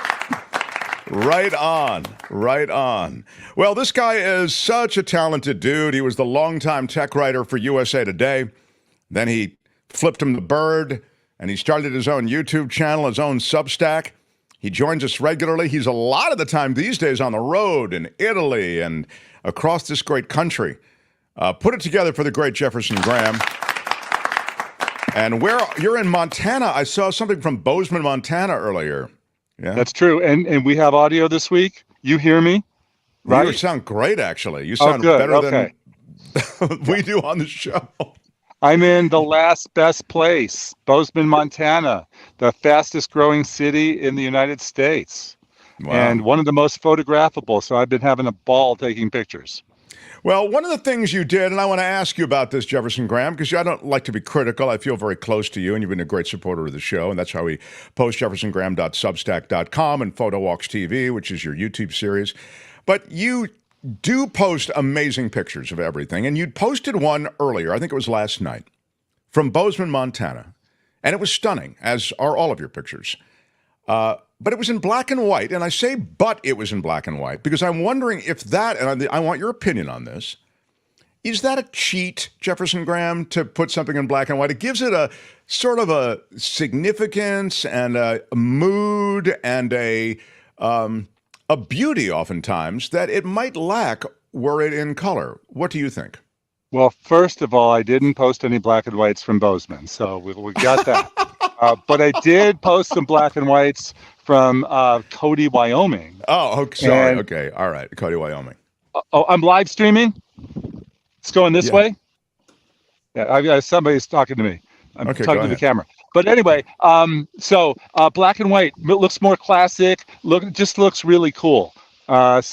Right on, right on. Well, this guy is such a talented dude. He was the longtime tech writer for USA Today. Then he flipped him the bird, and he started his own YouTube channel, his own Substack. He joins us regularly. He's a lot of the time these days on the road in Italy and across this great country. Put it together for the great Jefferson Graham. And you're in Montana. I saw something from Bozeman, Montana earlier. Yeah, that's true. And we have audio this week. You hear me, right? You sound great, actually. You sound better than we do on the show. I'm in the last best place, Bozeman, Montana, the fastest growing city in the United States. Wow. And one of the most photographable. So I've been having a ball taking pictures. Well, one of the things you did, and I want to ask you about this, Jefferson Graham, because I don't like to be critical. I feel very close to you, and you've been a great supporter of the show, and that's how we post jeffersongraham.substack.com and Photo Walks TV, which is your YouTube series. But you do post amazing pictures of everything, and you'd posted one earlier, I think it was last night, from Bozeman, Montana, and it was stunning, as are all of your pictures. But it was in black and white, and I say but it was in black and white because I'm wondering if that, and I want your opinion on this, is that a cheat, Jefferson Graham, to put something in black and white? It gives it a sort of a significance and a mood and a beauty oftentimes that it might lack were it in color. What do you think? Well, first of all, I didn't post any black and whites from Bozeman, so we got that. But I did post some black and whites from Cody, Wyoming. Oh, sorry. Okay. All right. Cody, Wyoming. Oh, I'm live streaming. It's going this way. Yeah, somebody's talking to me. I'm talking to the camera. But anyway, so black and white looks more classic. Just looks really cool. And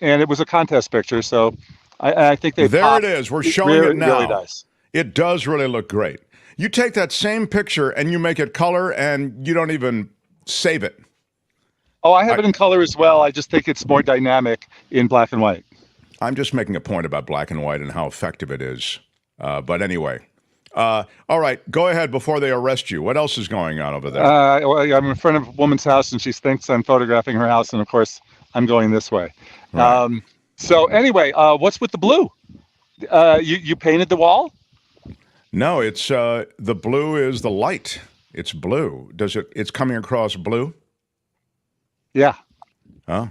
it was a contest picture, so I think they. There it is. We're showing it now. Really nice. It does really look great. You take that same picture and you make it color, and you don't even save it. Oh, I have it in color as well. I just think it's more dynamic in black and white. I'm just making a point about black and white and how effective it is. But anyway. All right, go ahead before they arrest you. What else is going on over there? Well, I'm in front of a woman's house, and she thinks I'm photographing her house, and of course, I'm going this way. Right. So anyway, what's with the blue? You painted the wall? No, it's the blue is the light. It's blue. It's coming across blue? Yeah. Oh,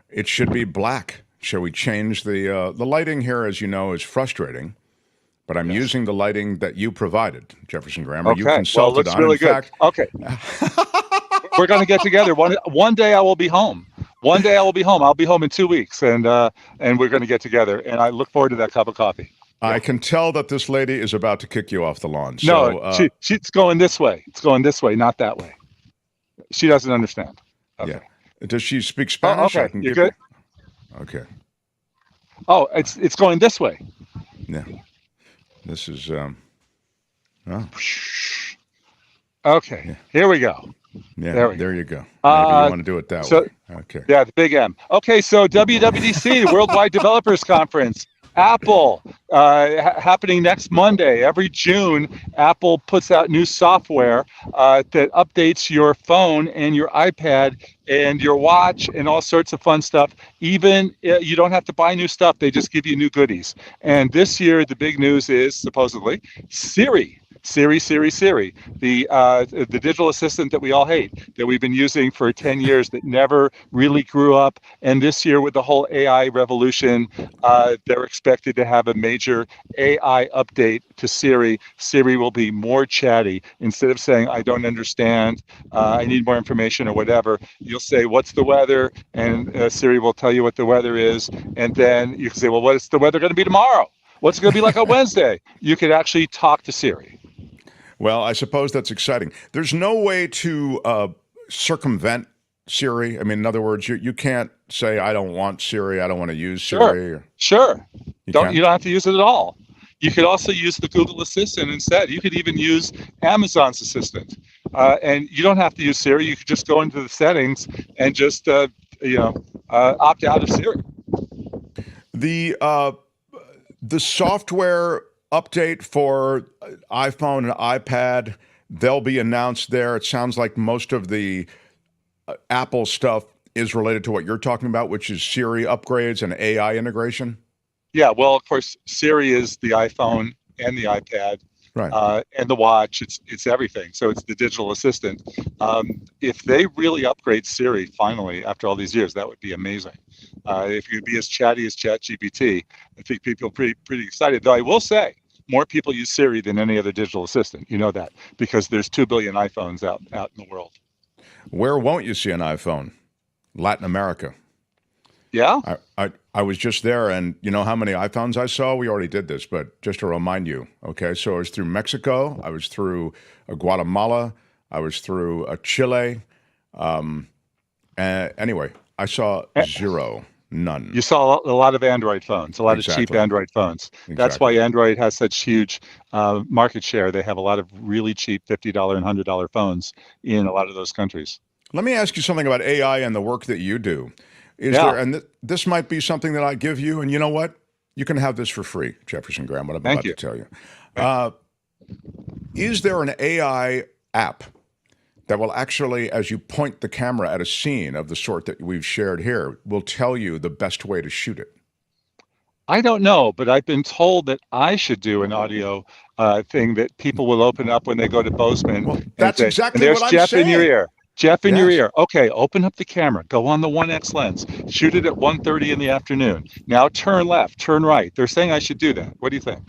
it should be black. Shall we change the lighting here? As you know, is frustrating, but I'm using the lighting that you provided, Jefferson Graham. You consulted looks on. really In good. fact, Okay. We're going to get together. One day I will be home. One day I will be home. I'll be home in 2 weeks, and we're going to get together. And I look forward to that cup of coffee. I can tell that this lady is about to kick you off the lawn. No, she's going this way. It's going this way, not that way. She doesn't understand. Okay. Yeah. Does she speak Spanish? Oh, okay. You good? Okay. Oh, it's going this way. Yeah. This is Okay. Yeah. Here we go. Yeah. There you go. Maybe you want to do it that way. Okay. Yeah, the big M. Okay, so WWDC, Worldwide Developers Conference. Apple, happening next Monday. Every June, Apple puts out new software that updates your phone and your iPad and your watch and all sorts of fun stuff. Even you don't have to buy new stuff. They just give you new goodies. And this year, the big news is supposedly Siri. Siri, the digital assistant that we all hate, that we've been using for 10 years, that never really grew up. And this year, with the whole AI revolution, they're expected to have a major AI update to Siri. Siri will be more chatty. Instead of saying, I don't understand, I need more information or whatever, you'll say, what's the weather? And Siri will tell you what the weather is. And then you can say, well, what's the weather going to be tomorrow? What's it going to be like on Wednesday? You could actually talk to Siri. Well, I suppose that's exciting. There's no way to circumvent Siri. I mean, in other words, you can't say, I don't want Siri, I don't want to use Siri. Sure. You don't have to use it at all. You could also use the Google Assistant instead. You could even use Amazon's Assistant. And you don't have to use Siri. You could just go into the settings and just, opt out of Siri. The software update for iPhone and iPad, they'll be announced there. It sounds like most of the Apple stuff is related to what you're talking about, which is Siri upgrades and AI integration. Yeah, well, of course, Siri is the iPhone and the iPad, right? And the watch. It's everything. So it's the digital assistant. If they really upgrade Siri finally after all these years, that would be amazing. If you could be as chatty as ChatGPT, I think people are pretty excited. Though I will say, more people use Siri than any other digital assistant. You know that because there's 2 billion iPhones out in the world. Where won't you see an iPhone? Latin America. Yeah. I was just there, and you know how many iPhones I saw? We already did this, but just to remind you, okay? So I was through Mexico, I was through Guatemala, I was through Chile. Anyway, I saw zero, none. You saw a lot of Android phones, a lot of cheap Android phones. Exactly. That's why Android has such huge market share. They have a lot of really cheap $50 and $100 phones in a lot of those countries. Let me ask you something about AI and the work that you do. This might be something that I give you, and you know what? You can have this for free, Jefferson Graham, what I'm about to tell you. Is there an AI app that will actually, as you point the camera at a scene of the sort that we've shared here, will tell you the best way to shoot it? I don't know, but I've been told that I should do an audio thing that people will open up when they go to Bozeman. Well, that's exactly what I'm Jeff saying. In your ear. Jeff in your ear. Okay, open up the camera. Go on the 1X lens. Shoot it at 1:30 in the afternoon. Now turn left, turn right. They're saying I should do that. What do you think?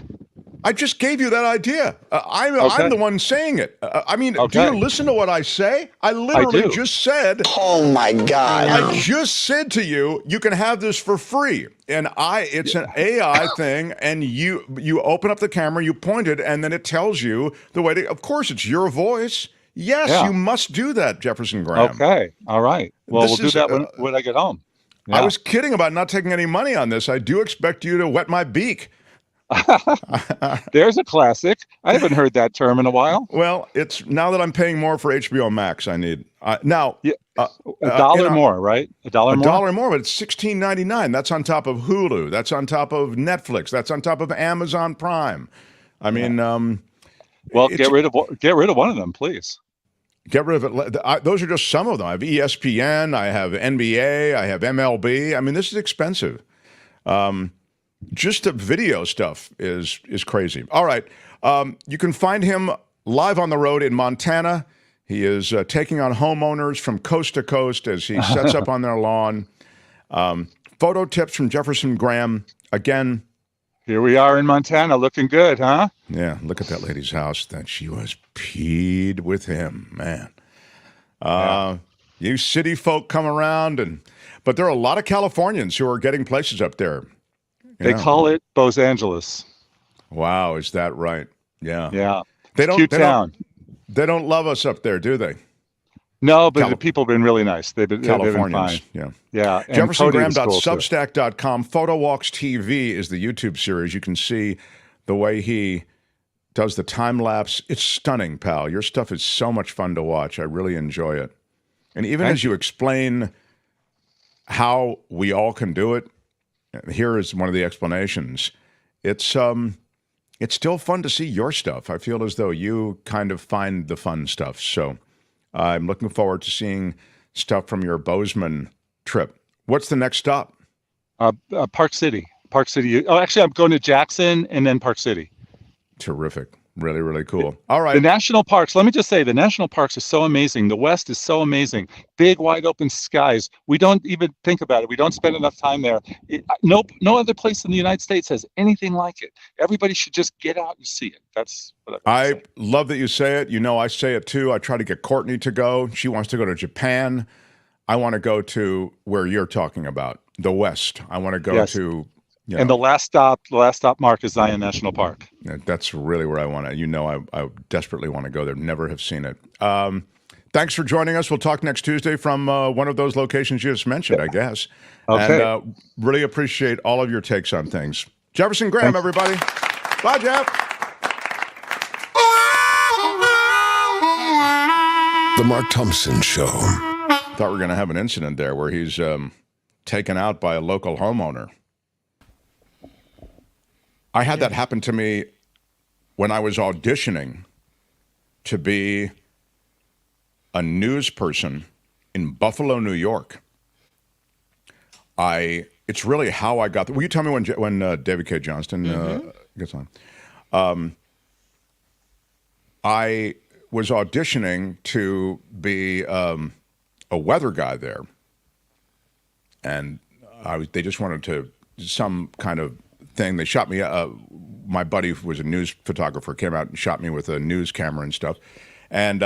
I just gave you that idea. I'm the one saying it. Do you listen to what I say? I literally just said, oh my God. I just said to you, you can have this for free. And it's an AI thing, and you open up the camera, you point it, and then it tells you the way to, of course, it's your voice. Yes, you must do that, Jefferson Graham. Okay, all right. Well, we'll do that when I get home. Yeah. I was kidding about not taking any money on this. I do expect you to wet my beak. There's a classic. I haven't heard that term in a while. Well, it's now that I'm paying more for HBO Max, I need now $1 more, right? $1 more. $1 more, but it's $16.99. That's on top of Hulu. That's on top of Netflix. That's on top of Amazon Prime. I mean, well, get rid of one of them, please. Get rid of it. Those are just some of them. I have ESPN. I have NBA. I have MLB. I mean, this is expensive. Just the video stuff is crazy. All right. You can find him live on the road in Montana. He is taking on homeowners from coast to coast as he sets up on their lawn. Photo tips from Jefferson Graham. Again, here we are in Montana, looking good, huh? Yeah, look at that lady's house. That she was peed with him, man. You city folk come around, but there are a lot of Californians who are getting places up there. They call it Los Angeles. Wow, is that right? Yeah. Yeah. Cute town. They don't love us up there, do they? No, but the people have been really nice. They've been Californians. Fine. Yeah. JeffersonGraham.substack.com. Photo Walks TV is the YouTube series. You can see the way he does the time lapse. It's stunning, pal. Your stuff is so much fun to watch. I really enjoy it. And even as you explain how we all can do it, here is one of the explanations. It's still fun to see your stuff. I feel as though you kind of find the fun stuff. So I'm looking forward to seeing stuff from your Bozeman trip. What's the next stop? Park City. Park City. Oh, actually, I'm going to Jackson and then Park City. Terrific. Really, really cool. All right. The national parks, let me just say, the national parks are so amazing. The West is so amazing. Big, wide open skies. We don't even think about it. We don't spend enough time there. No other place in the United States has anything like it. Everybody should just get out and see it. That's what I love that you say it. You know, I say it too. I try to get Courtney to go. She wants to go to Japan. I want to go to where you're talking about, the West. I want to go to... And the last stop mark is Zion National Park. Yeah, that's really where I want to. You know, I desperately want to go there. Never have seen it. Thanks for joining us. We'll talk next Tuesday from one of those locations you just mentioned, I guess. Okay. And really appreciate all of your takes on things. Jefferson Graham, everybody. Bye, Jeff. The Mark Thompson Show. Thought we were going to have an incident there where he's taken out by a local homeowner. I had that happen to me when I was auditioning to be a news person in Buffalo, New York. It's really how I got there. Will you tell me when David Cay Johnston gets on? I was auditioning to be a weather guy there, and they just wanted to some kind of thing. They shot me. My buddy who was a news photographer came out and shot me with a news camera and stuff, and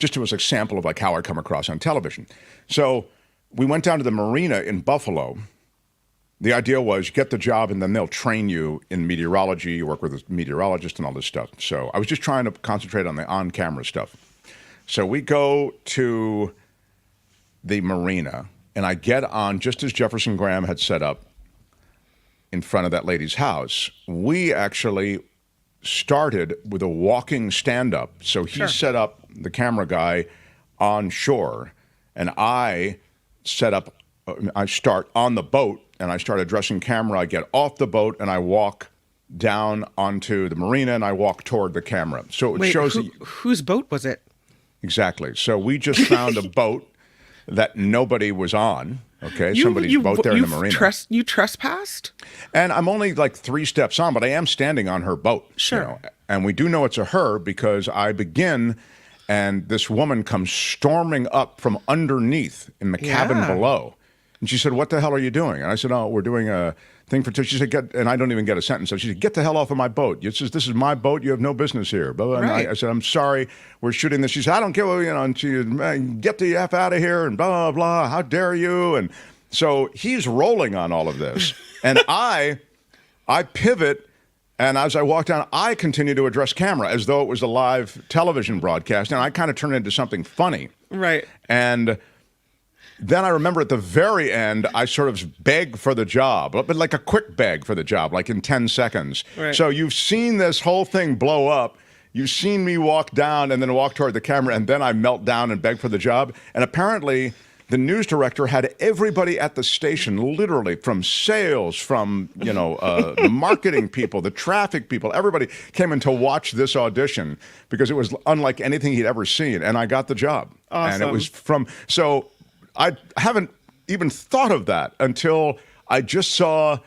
just it was a sample of like how I come across on television. So we went down to the marina in Buffalo. The idea was you get the job and then they'll train you in meteorology. You work with a meteorologist and all this stuff. So I was just trying to concentrate on the on-camera stuff. So we go to the marina and I get on just as Jefferson Graham had set up in front of that lady's house. We actually started with a walking stand-up. So he set up the camera guy on shore, and I start on the boat, and I start addressing camera. I get off the boat, and I walk down onto the marina, and I walk toward the camera. So it shows whose boat was it? Exactly. So we just found a boat that nobody was on. Okay, somebody's boat there in the marina. You trespassed? And I'm only like 3 steps on, but I am standing on her boat. Sure. You know? And we do know it's a her because I begin, and this woman comes storming up from underneath in the cabin below. And she said, "What the hell are you doing?" And I said, "Oh, we're doing a thing for..." She said, and I don't even get a sentence. So she said, "Get the hell off of my boat. This is my boat. You have no business here." Blah, blah. Right. And I said, "I'm sorry. We're shooting this." She said, "I don't care. And she, "Get the F out of here," and blah, blah, blah. "How dare you?" And so he's rolling on all of this. And I pivot, and as I walk down, I continue to address camera as though it was a live television broadcast. And I kind of turn it into something funny. Right. And then I remember at the very end, I sort of beg for the job, but like a quick beg for the job, like in 10 seconds. Right. So you've seen this whole thing blow up. You've seen me walk down and then walk toward the camera, and then I melt down and beg for the job. And apparently the news director had everybody at the station, literally from sales, from, the marketing people, the traffic people, everybody came in to watch this audition because it was unlike anything he'd ever seen. And I got the job. Awesome. And it was so I haven't even thought of that until I just saw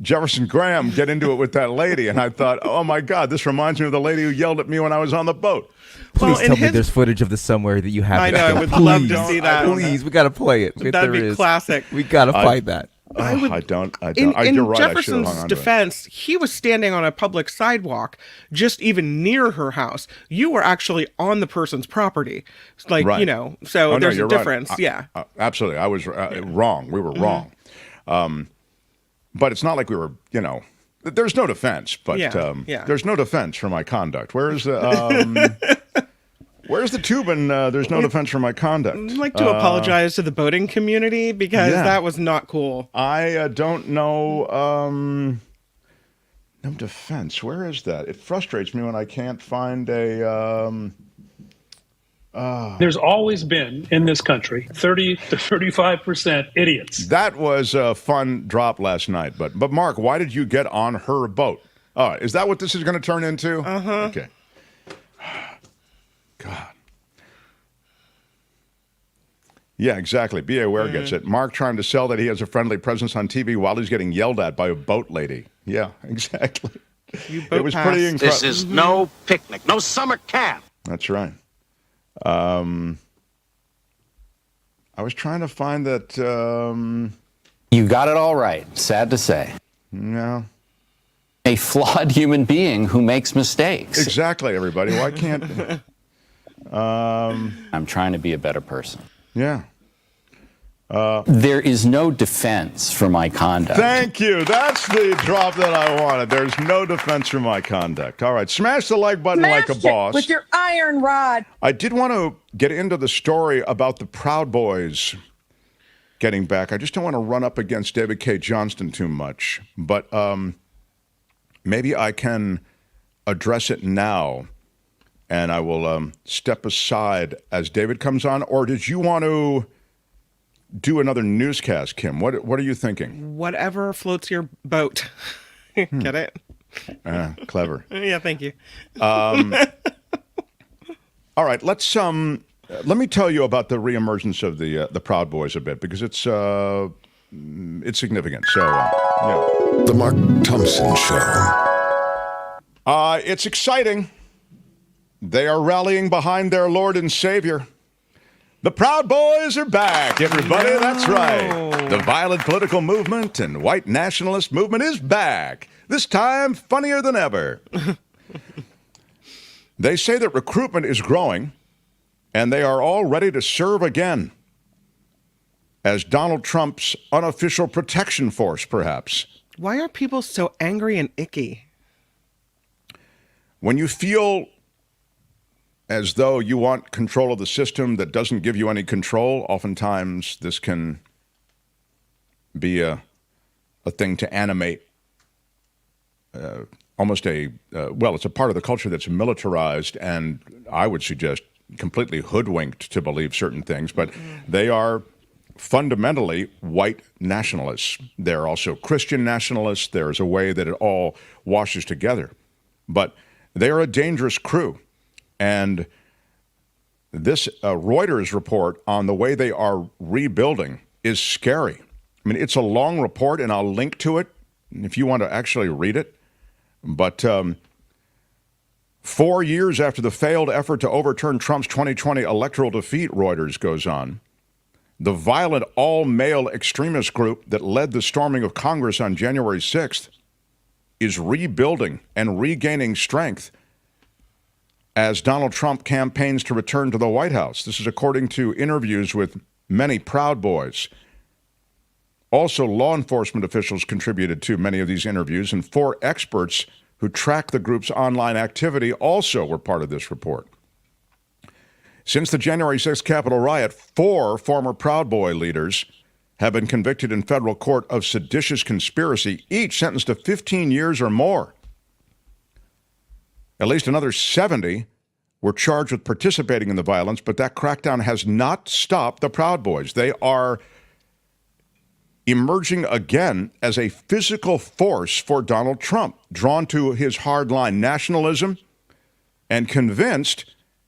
Jefferson Graham get into it with that lady, and I thought, oh my God, this reminds me of the lady who yelled at me when I was on the boat. Please tell me there's footage of this somewhere that you have. I know, I would love to see that. Please, we got to play it. That'd be classic. We got to find that. I don't. In you're right, Jefferson's defense, he was standing on a public sidewalk, just even near her house. You were actually on the person's property, like right. So there's a difference. Right. Yeah, absolutely. I was wrong. We were wrong. But it's not like we were. There's no defense. But there's no defense for my conduct. Where's the? Where's the tube? And there's no defense for my conduct. I'd like to apologize to the boating community because that was not cool. I don't know. No defense. Where is that? It frustrates me when I can't find a. There's always been in this country 30 to 35% idiots. That was a fun drop last night. But Mark, why did you get on her boat? Is that what this is going to turn into? Okay. God. Yeah, exactly. B.A. Ware gets it. Mark trying to sell that he has a friendly presence on TV while he's getting yelled at by a boat lady. Yeah, exactly. It was pretty incredible. This is no picnic, no summer camp. That's right. I was trying to find that. You got it all right, sad to say. No. A flawed human being who makes mistakes. Exactly, everybody. Why can't... I'm trying to be a better person. Yeah. There is no defense for my conduct. Thank you. That's the drop that I wanted. There's no defense for my conduct. All right. Smash the like button like a boss. With your iron rod. I did want to get into the story about the Proud Boys getting back. I just don't want to run up against David Cay Johnston too much. But maybe I can address it now. And I will step aside as David comes on. Or did you want to do another newscast, Kim? What are you thinking? Whatever floats your boat. Get it? Clever. Yeah, thank you. All right, let me tell you about the reemergence of the Proud Boys a bit because it's significant. So, yeah. The Mark Thompson Show. It's exciting. They are rallying behind their Lord and Savior. The Proud Boys are back, everybody. No. That's right. The violent political movement and white nationalist movement is back. This time, funnier than ever. They say that recruitment is growing, and they are all ready to serve again as Donald Trump's unofficial protection force, perhaps. Why are people so angry and icky? When you feel as though you want control of the system that doesn't give you any control, oftentimes this can be a thing to animate almost it's a part of the culture that's militarized and I would suggest completely hoodwinked to believe certain things, but they are fundamentally white nationalists. They're also Christian nationalists. There's a way that it all washes together. But they are a dangerous crew. And this Reuters report on the way they are rebuilding is scary. I mean, it's a long report, and I'll link to it if you want to actually read it. But 4 years after the failed effort to overturn Trump's 2020 electoral defeat, Reuters goes on, the violent all-male extremist group that led the storming of Congress on January 6th is rebuilding and regaining strength as Donald Trump campaigns to return to the White House. This is according to interviews with many Proud Boys. Also, law enforcement officials contributed to many of these interviews, and 4 experts who track the group's online activity also were part of this report. Since the January 6th Capitol riot, 4 former Proud Boy leaders have been convicted in federal court of seditious conspiracy, each sentenced to 15 years or more. At least another 70 were charged with participating in the violence, but that crackdown has not stopped the Proud Boys. They are emerging again as a physical force for Donald Trump, drawn to his hardline nationalism and convinced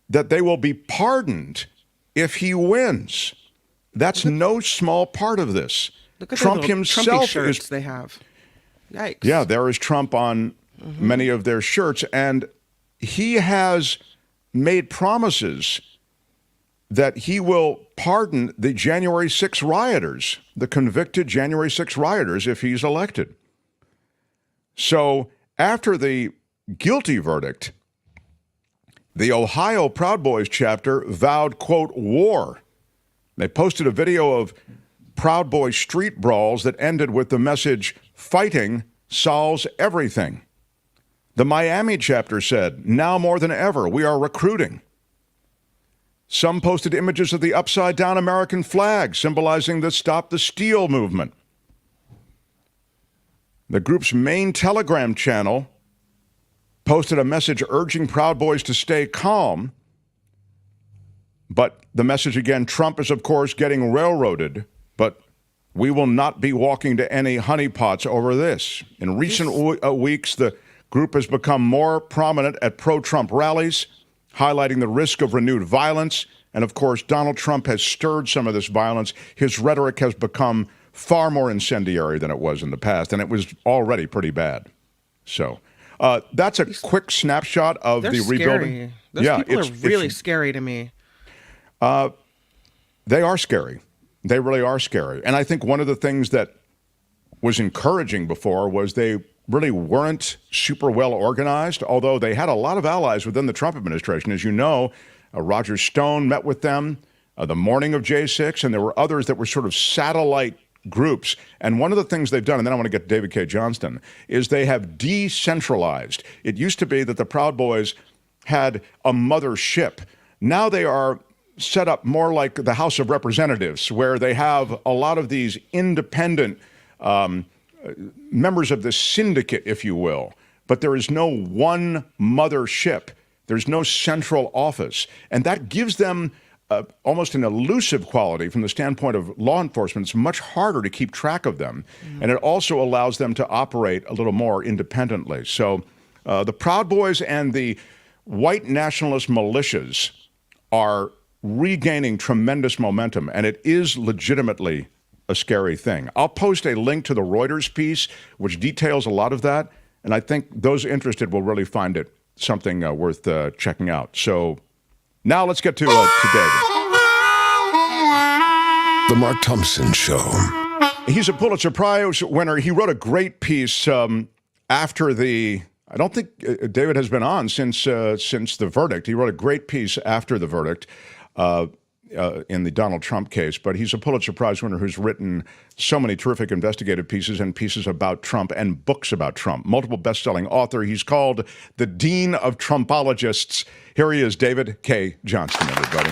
that they will be pardoned if he wins. That's no small part of this. Look at Trump the himself shirts is. They have. Yikes. Yeah, there is Trump on many of their shirts. And he has made promises that he will pardon the January 6 rioters, the convicted January 6 rioters, if he's elected. So after the guilty verdict, the Ohio Proud Boys chapter vowed, quote, war. They posted a video of Proud Boys street brawls that ended with the message, fighting solves everything. The Miami chapter said, now more than ever, we are recruiting. Some posted images of the upside-down American flag, symbolizing the Stop the Steal movement. The group's main Telegram channel posted a message urging Proud Boys to stay calm. But the message again, Trump is, of course, getting railroaded, but we will not be walking to any honeypots over this. In recent weeks, the group has become more prominent at pro-Trump rallies, highlighting the risk of renewed violence. And of course, Donald Trump has stirred some of this violence. His rhetoric has become far more incendiary than it was in the past, and it was already pretty bad. So that's a quick snapshot of the rebuilding. Those people are really scary to me. They are scary. They really are scary. And I think one of the things that was encouraging before was they really weren't super well organized, although they had a lot of allies within the Trump administration. As you know, Roger Stone met with them the morning of J6, and there were others that were sort of satellite groups. And one of the things they've done, and then I want to get to David Cay Johnston, is they have decentralized. It used to be that the Proud Boys had a mothership. Now they are set up more like the House of Representatives, where they have a lot of these independent members of the syndicate, if you will, but there is no one mothership. There's no central office. And that gives them almost an elusive quality from the standpoint of law enforcement. It's much harder to keep track of them. And it also allows them to operate a little more independently. So the Proud Boys and the white nationalist militias are regaining tremendous momentum, and it is legitimately a scary thing. I'll post a link to the Reuters piece, which details a lot of that, and I think those interested will really find it something worth checking out. So now let's get to David. The Mark Thompson Show. He's a Pulitzer Prize winner. He wrote a great piece after the, I don't think David has been on since the verdict. He wrote a great piece after the verdict in the Donald Trump case, but he's a Pulitzer Prize winner who's written so many terrific investigative pieces and pieces about Trump and books about Trump. Multiple best-selling author. He's called the Dean of Trumpologists. Here he is, David Cay Johnston, everybody.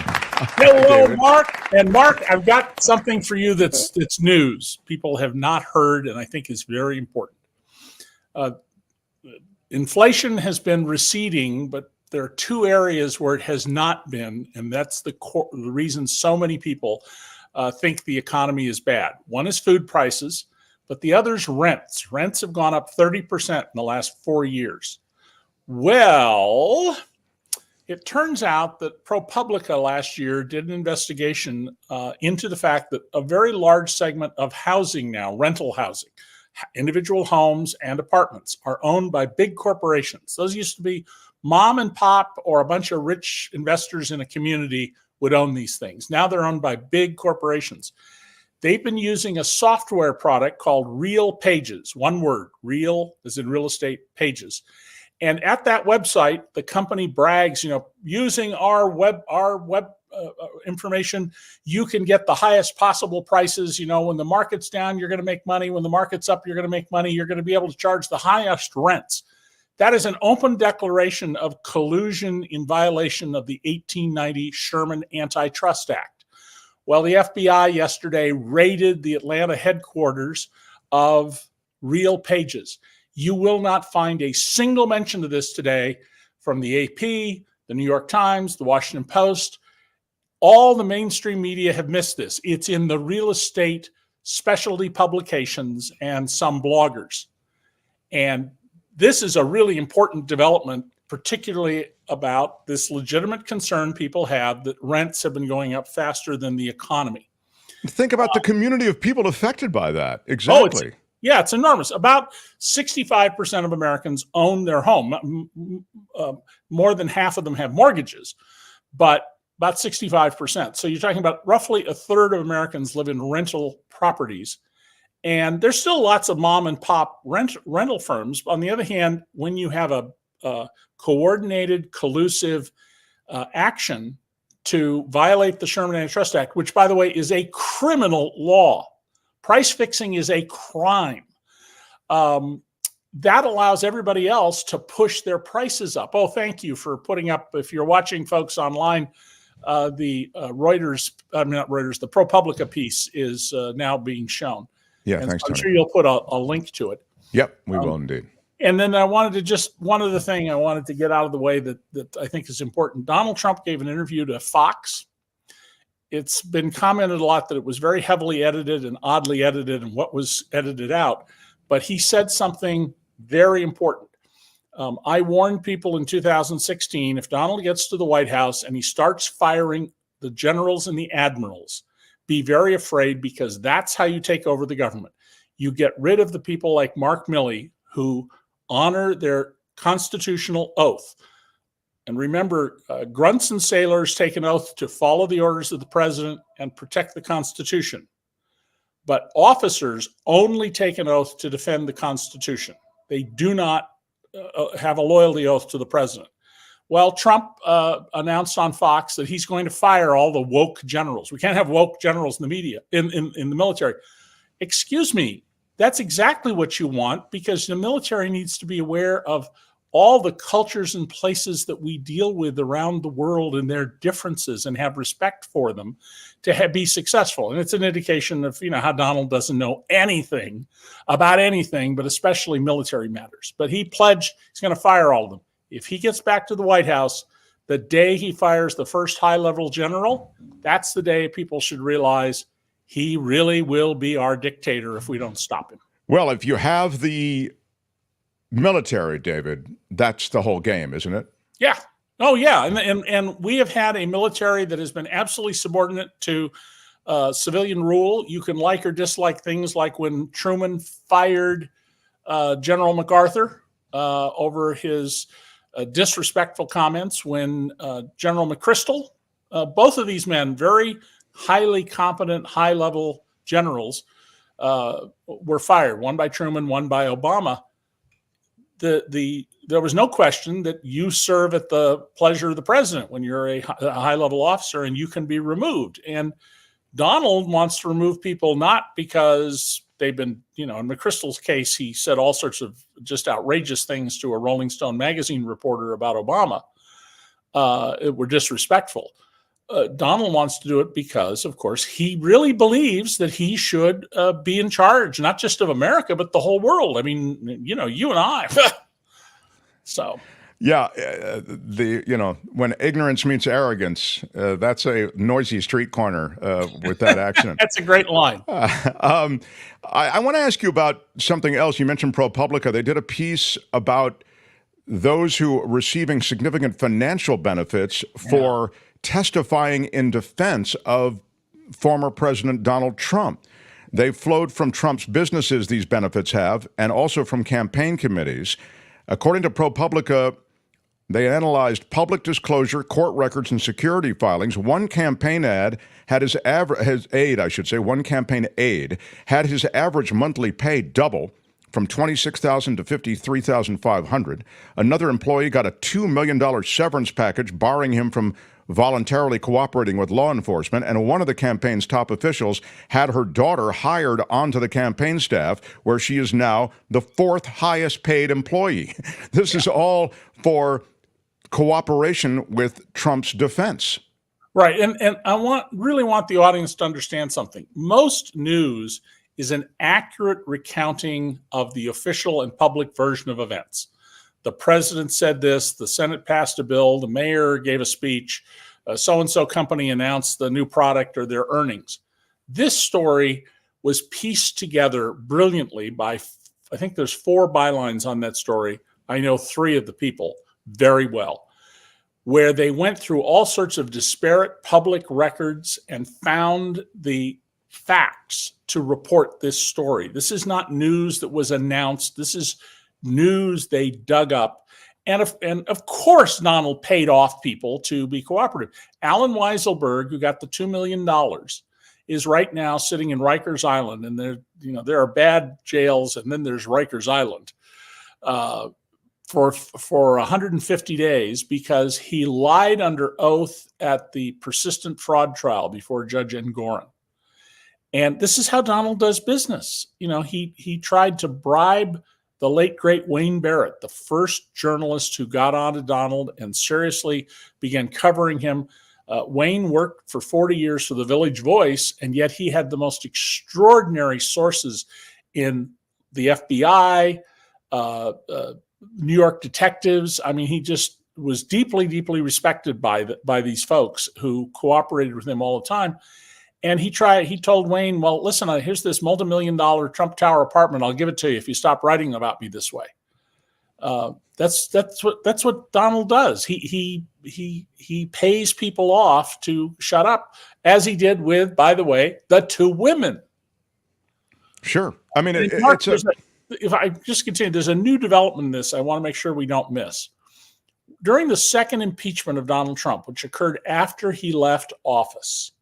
Hello, David. Mark. And Mark, I've got something for you that's news. People have not heard, and I think is very important. Inflation has been receding, but there are two areas where it has not been, and that's the reason so many people think the economy is bad. One is food prices, but the other is rents. Rents have gone up 30% in the last 4 years. Well, it turns out that ProPublica last year did an investigation into the fact that a very large segment of housing now, rental housing, individual homes and apartments, are owned by big corporations. Those used to be mom and pop or a bunch of rich investors in a community would own these things. Now they're owned by big corporations. They've been using a software product called Real Pages. One word, real as in real estate, pages. And at that website, the company brags, using our web information, you can get the highest possible prices. When the market's down, you're going to make money. When the market's up, you're going to make money. You're going to be able to charge the highest rents. That is an open declaration of collusion in violation of the 1890 Sherman Antitrust Act. Well, the FBI yesterday raided the Atlanta headquarters of Real Pages. You will not find a single mention of this today from the AP, the New York Times, the Washington Post. All the mainstream media have missed this. It's in the real estate specialty publications and some bloggers. And this is a really important development, particularly about this legitimate concern people have that rents have been going up faster than the economy. Think about the community of people affected by that. Exactly. Yeah, it's enormous. About 65% of Americans own their home. More than half of them have mortgages, but about 65%. So you're talking about roughly a third of Americans live in rental properties. And there's still lots of mom and pop rental firms. On the other hand, when you have a coordinated, collusive action to violate the Sherman Antitrust Act, which, by the way, is a criminal law. Price fixing is a crime. That allows everybody else to push their prices up. Oh, thank you for putting up, if you're watching folks online, the the ProPublica piece is now being shown. Yeah, and thanks, so I'm Tony. sure you'll put a link to it. Yep, we will indeed. And then I wanted to one other thing I wanted to get out of the way that I think is important. Donald Trump gave an interview to Fox. It's been commented a lot that it was very heavily edited and oddly edited and what was edited out. But he said something very important. I warned people in 2016, if Donald gets to the White House and he starts firing the generals and the admirals, be very afraid, because that's how you take over the government. You get rid of the people like Mark Milley who honor their constitutional oath. And remember, grunts and sailors take an oath to follow the orders of the president and protect the Constitution. But officers only take an oath to defend the Constitution. They do not have a loyalty oath to the president. Well, Trump announced on Fox that he's going to fire all the woke generals. We can't have woke generals in the media, in the military. Excuse me, that's exactly what you want, because the military needs to be aware of all the cultures and places that we deal with around the world and their differences, and have respect for them to be successful. And it's an indication of, how Donald doesn't know anything about anything, but especially military matters. But he pledged he's going to fire all of them. If he gets back to the White House, the day he fires the first high-level general, that's the day people should realize he really will be our dictator if we don't stop him. Well, if you have the military, David, that's the whole game, isn't it? Yeah. Oh, yeah. And we have had a military that has been absolutely subordinate to civilian rule. You can like or dislike things like when Truman fired General MacArthur over his disrespectful comments, when General McChrystal, both of these men, very highly competent, high-level generals, were fired, one by Truman, one by Obama. There was no question that you serve at the pleasure of the president when you're a high-level officer, and you can be removed. And Donald wants to remove people not because they've been, in McChrystal's case, he said all sorts of just outrageous things to a Rolling Stone magazine reporter about Obama. It were disrespectful. Donald wants to do it because, of course, he really believes that he should be in charge, not just of America, but the whole world. I mean, you and I. So. Yeah, when ignorance meets arrogance, that's a noisy street corner with that accident. That's a great line. I want to ask you about something else. You mentioned ProPublica. They did a piece about those who are receiving significant financial benefits for testifying in defense of former President Donald Trump. They flowed from Trump's businesses, these benefits have, and also from campaign committees. According to ProPublica, they analyzed public disclosure, court records, and security filings. One campaign aide had his average monthly pay double, from $26,000 to $53,500. Another employee got a $2 million severance package, barring him from voluntarily cooperating with law enforcement. And one of the campaign's top officials had her daughter hired onto the campaign staff, where she is now the fourth highest paid employee. This is all for cooperation with Trump's defense. Right. And I really want the audience to understand something. Most news is an accurate recounting of the official and public version of events. The president said this, the Senate passed a bill, the mayor gave a speech, so-and-so company announced the new product or their earnings. This story was pieced together brilliantly by, I think there's 4 bylines on that story. I know 3 of the people very well, where they went through all sorts of disparate public records and found the facts to report this story. This is not news that was announced. This is news they dug up. And of course, Donald paid off people to be cooperative. Alan Weiselberg, who got the $2 million, is right now sitting in Rikers Island. And there are bad jails, and then there's Rikers Island for 150 days because he lied under oath at the persistent fraud trial before Judge Engoron. And this is how Donald does business. He tried to bribe the late, great Wayne Barrett, the first journalist who got onto Donald and seriously began covering him. Wayne worked for 40 years for the Village Voice, and yet he had the most extraordinary sources in the FBI, New York detectives. I mean, he just was deeply, deeply respected by these folks who cooperated with him all the time. And he told Wayne, well, listen, here's this multi-million-dollar Trump Tower apartment. I'll give it to you if you stop writing about me this way. That's what Donald does. He pays people off to shut up, as he did with, by the way, the two women. Sure. I mean, if I just continue, there's a new development in this I want to make sure we don't miss. During the second impeachment of Donald Trump, which occurred after he left office,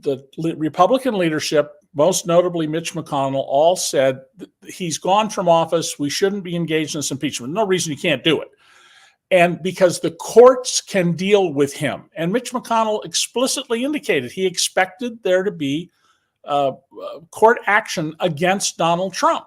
the Republican leadership, most notably Mitch McConnell, all said he's gone from office. We shouldn't be engaged in this impeachment. No reason you can't do it. And because the courts can deal with him. And Mitch McConnell explicitly indicated he expected there to be court action against Donald Trump.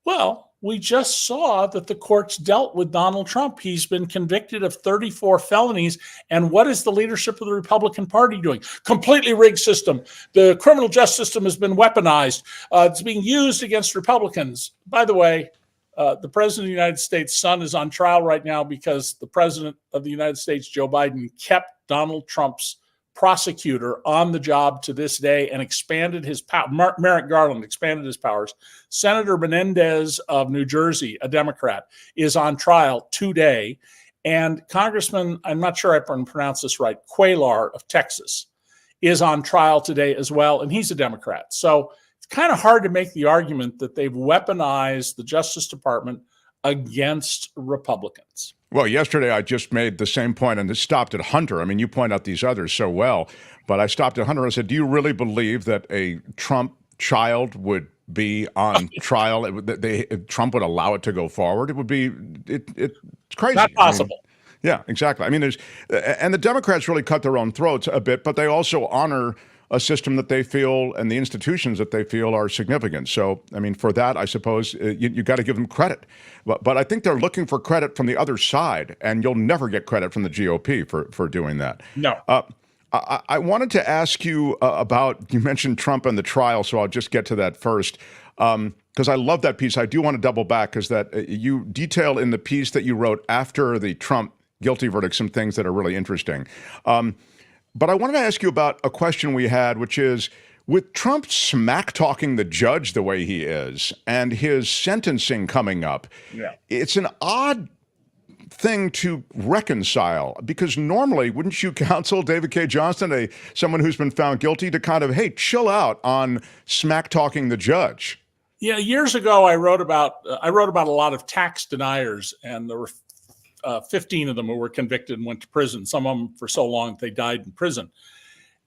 Well, we just saw that the courts dealt with Donald Trump. He's been convicted of 34 felonies. And what is the leadership of the Republican Party doing? Completely rigged system. The criminal justice system has been weaponized. It's being used against Republicans. By the way, the President of the United States' son is on trial right now because the President of the United States, Joe Biden, kept Donald Trump's prosecutor on the job to this day and expanded his power. Merrick Garland expanded his powers. Senator Menendez of New Jersey, a Democrat, is on trial today. And Congressman, I'm not sure I pronounce this right, Cuellar of Texas is on trial today as well, and he's a Democrat. So it's kind of hard to make the argument that they've weaponized the Justice Department against Republicans. Well, yesterday I just made the same point and it stopped at Hunter. I mean, you point out these others so well, but I stopped at Hunter and said, do you really believe that a Trump child would be on trial? Trump would allow it to go forward? It would be, it's crazy. Not possible. I mean, yeah, exactly. I mean, and the Democrats really cut their own throats a bit, but they also honor a system that they feel and the institutions that they feel are significant. So, I mean, for that, I suppose you got to give them credit. But I think they're looking for credit from the other side, and you'll never get credit from the GOP for doing that. No. I wanted to ask you about, you mentioned Trump and the trial, so I'll just get to that first. Because I love that piece. I do want to double back because that you detail in the piece that you wrote after the Trump guilty verdict some things that are really interesting. But I wanted to ask you about a question we had, which is, with Trump smack-talking the judge the way he is and his sentencing coming up, it's an odd thing to reconcile, because normally, wouldn't you counsel David Cay Johnston, someone who's been found guilty, to kind of, hey, chill out on smack-talking the judge? Yeah, years ago, I wrote about a lot of tax deniers, and there were 15 of them who were convicted and went to prison, some of them for so long they died in prison.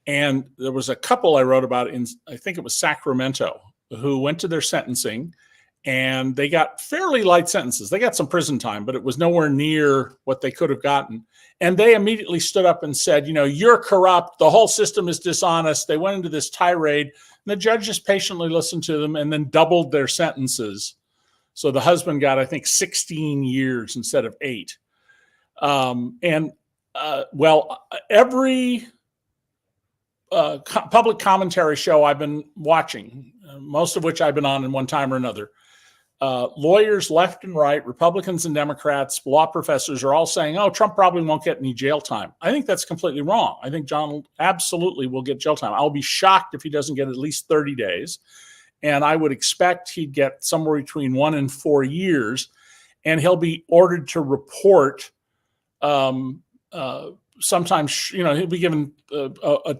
And there was a couple I wrote about in, I think it was Sacramento, who went to their sentencing and they got fairly light sentences. They got some prison time, but it was nowhere near what they could have gotten. And they immediately stood up and said, you're corrupt. The whole system is dishonest. They went into this tirade, and the judge just patiently listened to them and then doubled their sentences. So the husband got, I think, 16 years instead of 8. Every public commentary show I've been watching, most of which I've been on in one time or another, lawyers left and right, Republicans and Democrats, law professors are all saying, oh, Trump probably won't get any jail time. I think that's completely wrong. I think Donald absolutely will get jail time. I'll be shocked if he doesn't get at least 30 days. And I would expect he'd get somewhere between 1 and 4 years, and he'll be ordered to report sometimes, he'll be given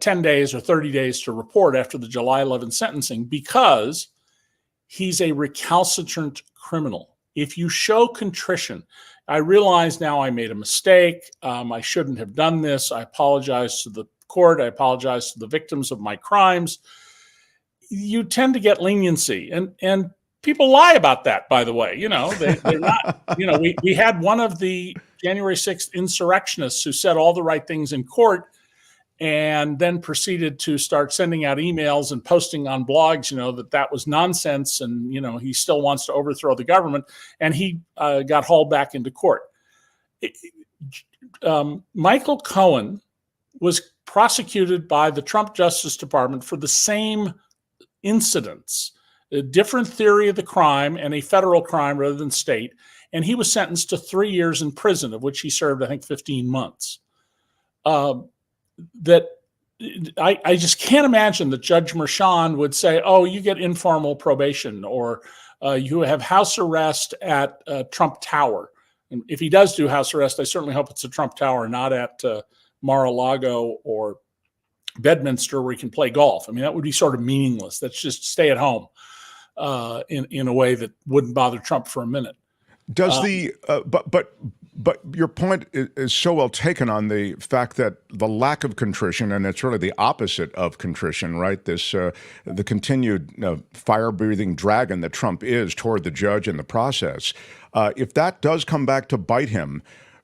10 days or 30 days to report after the July 11th sentencing because he's a recalcitrant criminal. If you show contrition, I realize now I made a mistake. I shouldn't have done this. I apologize to the court. I apologize to the victims of my crimes. You tend to get leniency, and people lie about that, by the way. They're not, we had one of the January 6th insurrectionists who said all the right things in court and then proceeded to start sending out emails and posting on blogs, that was nonsense. And, he still wants to overthrow the government, and he got hauled back into court. Michael Cohen was prosecuted by the Trump Justice Department for the same incidents, a different theory of the crime and a federal crime rather than state. And he was sentenced to 3 years in prison, of which he served, I think, 15 months. That I just can't imagine that Judge Merchan would say, oh, you get informal probation, or you have house arrest at Trump Tower. And if he does do house arrest, I certainly hope it's a Trump Tower, not at Mar-a-Lago or Bedminster, where he can play golf. I mean, that would be sort of meaningless. That's just stay at home in a way that wouldn't bother Trump for a minute. Does but your point is so well taken on the fact that the lack of contrition, and it's really the opposite of contrition, right? This the continued fire-breathing dragon that Trump is toward the judge in the process. If that does come back to bite him,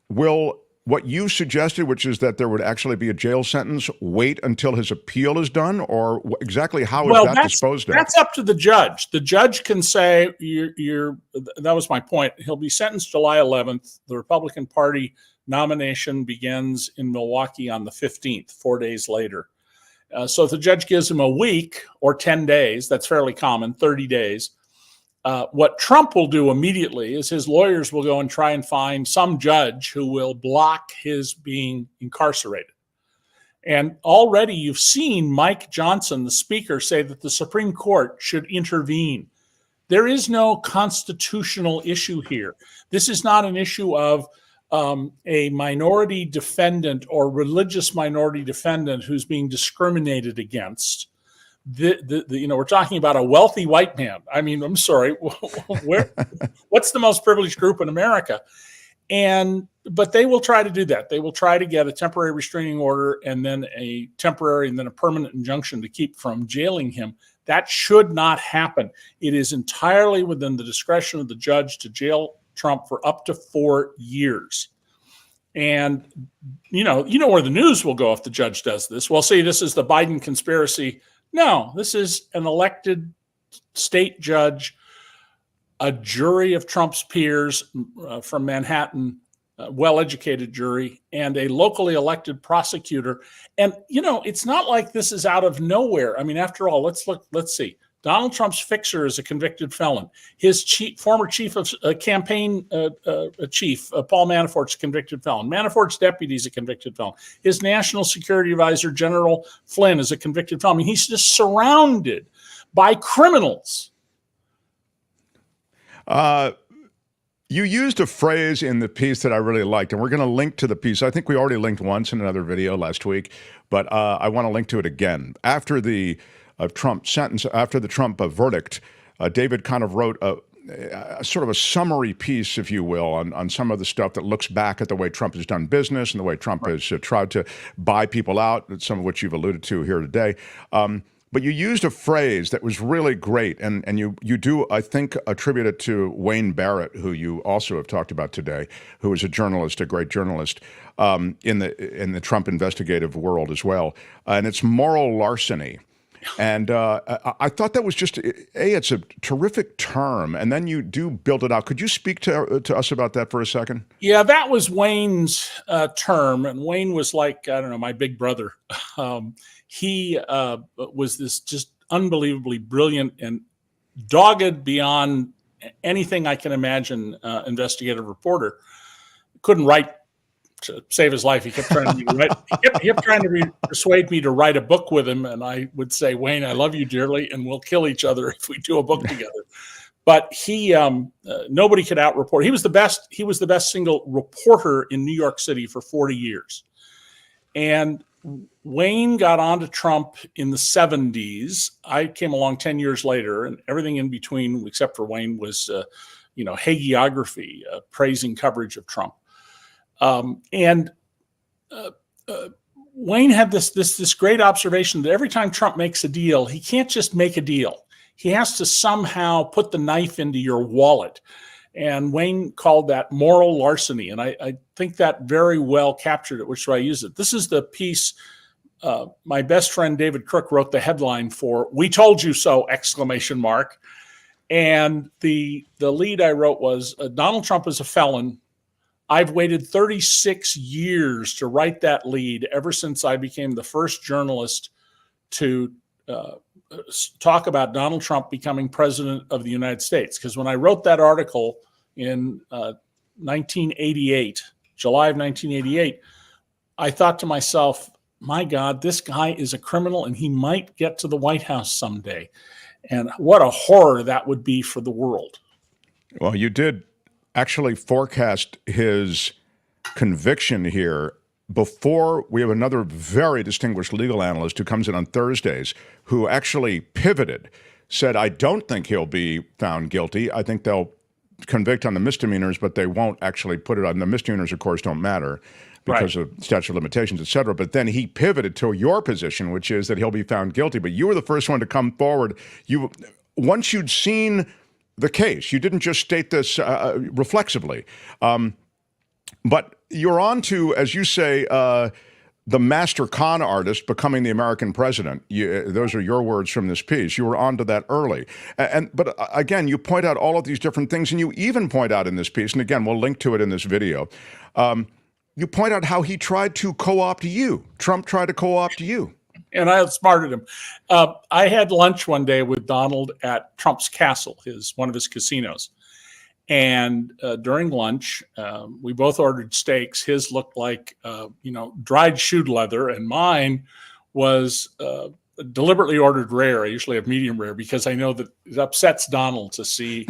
will what you suggested, which is that there would actually be a jail sentence, wait until his appeal is done, or exactly how is that disposed of? That's up to the judge. The judge can say, that was my point. He'll be sentenced July 11th. The Republican Party nomination begins in Milwaukee on the 15th, 4 days later. So if the judge gives him a week or 10 days, that's fairly common, 30 days. What Trump will do immediately is his lawyers will go and try and find some judge who will block his being incarcerated. And already you've seen Mike Johnson, the speaker, say that the Supreme Court should intervene. There is no constitutional issue here. This is not an issue of a minority defendant or religious minority defendant who's being discriminated against. We're talking about a wealthy white man. I mean, I'm sorry, what's the most privileged group in America? But they will try to do that. They will try to get a temporary restraining order and then a temporary and then a permanent injunction to keep from jailing him. That should not happen. It is entirely within the discretion of the judge to jail Trump for up to 4 years. And you know where the news will go if the judge does this. Well, see, this is the Biden conspiracy. No, this is an elected state judge, a jury of Trump's peers from Manhattan, a well-educated jury, and a locally elected prosecutor. And, it's not like this is out of nowhere. I mean, after all, let's see. Donald Trump's fixer is a convicted felon. His former chief of campaign chief, Paul Manafort's a convicted felon. Manafort's deputy is a convicted felon. His national security advisor, General Flynn, is a convicted felon. I mean, he's just surrounded by criminals. You used a phrase in the piece that I really liked, and we're going to link to the piece. I think we already linked once in another video last week, but I want to link to it again. After the Trump sentence, after the Trump verdict, David kind of wrote a sort of a summary piece, if you will, on some of the stuff that looks back at the way Trump has done business and the way Trump has tried to buy people out, some of which you've alluded to here today. But you used a phrase that was really great, and you do, I think, attribute it to Wayne Barrett, who you also have talked about today, who is a journalist, a great journalist in the Trump investigative world as well. And it's moral larceny. And I thought that was just, it's a terrific term. And then you do build it out. Could you speak to us about that for a second? Yeah, that was Wayne's term. And Wayne was like, I don't know, my big brother. He was this just unbelievably brilliant and dogged beyond anything I can imagine investigative reporter. Couldn't write to save his life. He kept trying to write. He kept trying to persuade me to write a book with him, and I would say, "Wayne, I love you dearly, and we'll kill each other if we do a book together." But he, nobody could out-report. He was the best. He was the best single reporter in New York City for 40 years. And Wayne got onto Trump in the 70s. I came along 10 years later, and everything in between, except for Wayne, was, hagiography, praising coverage of Trump. Wayne had this great observation that every time Trump makes a deal, he can't just make a deal. He has to somehow put the knife into your wallet. And Wayne called that moral larceny. And I think that very well captured it, which is why I use it. This is the piece my best friend David Crook wrote the headline for, "We Told You So!" ! And the lead I wrote was, Donald Trump is a felon. I've waited 36 years to write that lead ever since I became the first journalist to talk about Donald Trump becoming president of the United States. Because when I wrote that article in 1988, July of 1988, I thought to myself, my God, this guy is a criminal and he might get to the White House someday. And what a horror that would be for the world. Well, you did actually forecast his conviction here before. We have another very distinguished legal analyst who comes in on Thursdays who actually pivoted, said, I don't think he'll be found guilty. I think they'll convict on the misdemeanors, but they won't actually put it on. The misdemeanors, of course, don't matter because of statute of limitations, et cetera. But then he pivoted to your position, which is that he'll be found guilty. But you were the first one to come forward. Once you'd seen the case, you didn't just state this reflexively. But you're on to, as you say, the master con artist becoming the American president. Those are your words from this piece. You were on to that early. But again, you point out all of these different things, and you even point out in this piece, and again, we'll link to it in this video, you point out how he tried to co-opt you. Trump tried to co-opt you. And I outsmarted him. I had lunch one day with Donald at Trump's castle, one of his casinos. And during lunch, we both ordered steaks. His looked like, dried shoe leather, and mine was deliberately ordered rare. I usually have medium rare because I know that it upsets Donald to see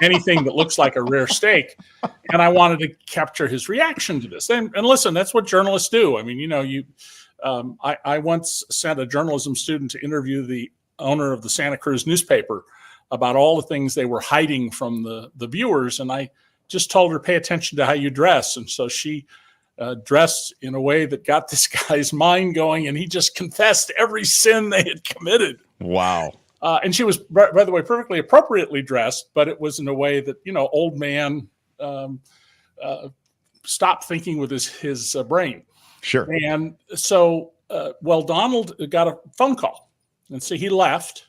anything that looks like a rare steak. And I wanted to capture his reaction to this. And listen, that's what journalists do. I mean, I once sent a journalism student to interview the owner of the Santa Cruz newspaper about all the things they were hiding from the viewers. And I just told her, pay attention to how you dress. And so she dressed in a way that got this guy's mind going, and he just confessed every sin they had committed. Wow. And she was, by the way, perfectly appropriately dressed, but it was in a way that, old man stopped thinking with his brain. Sure. And so, Donald got a phone call, and so he left.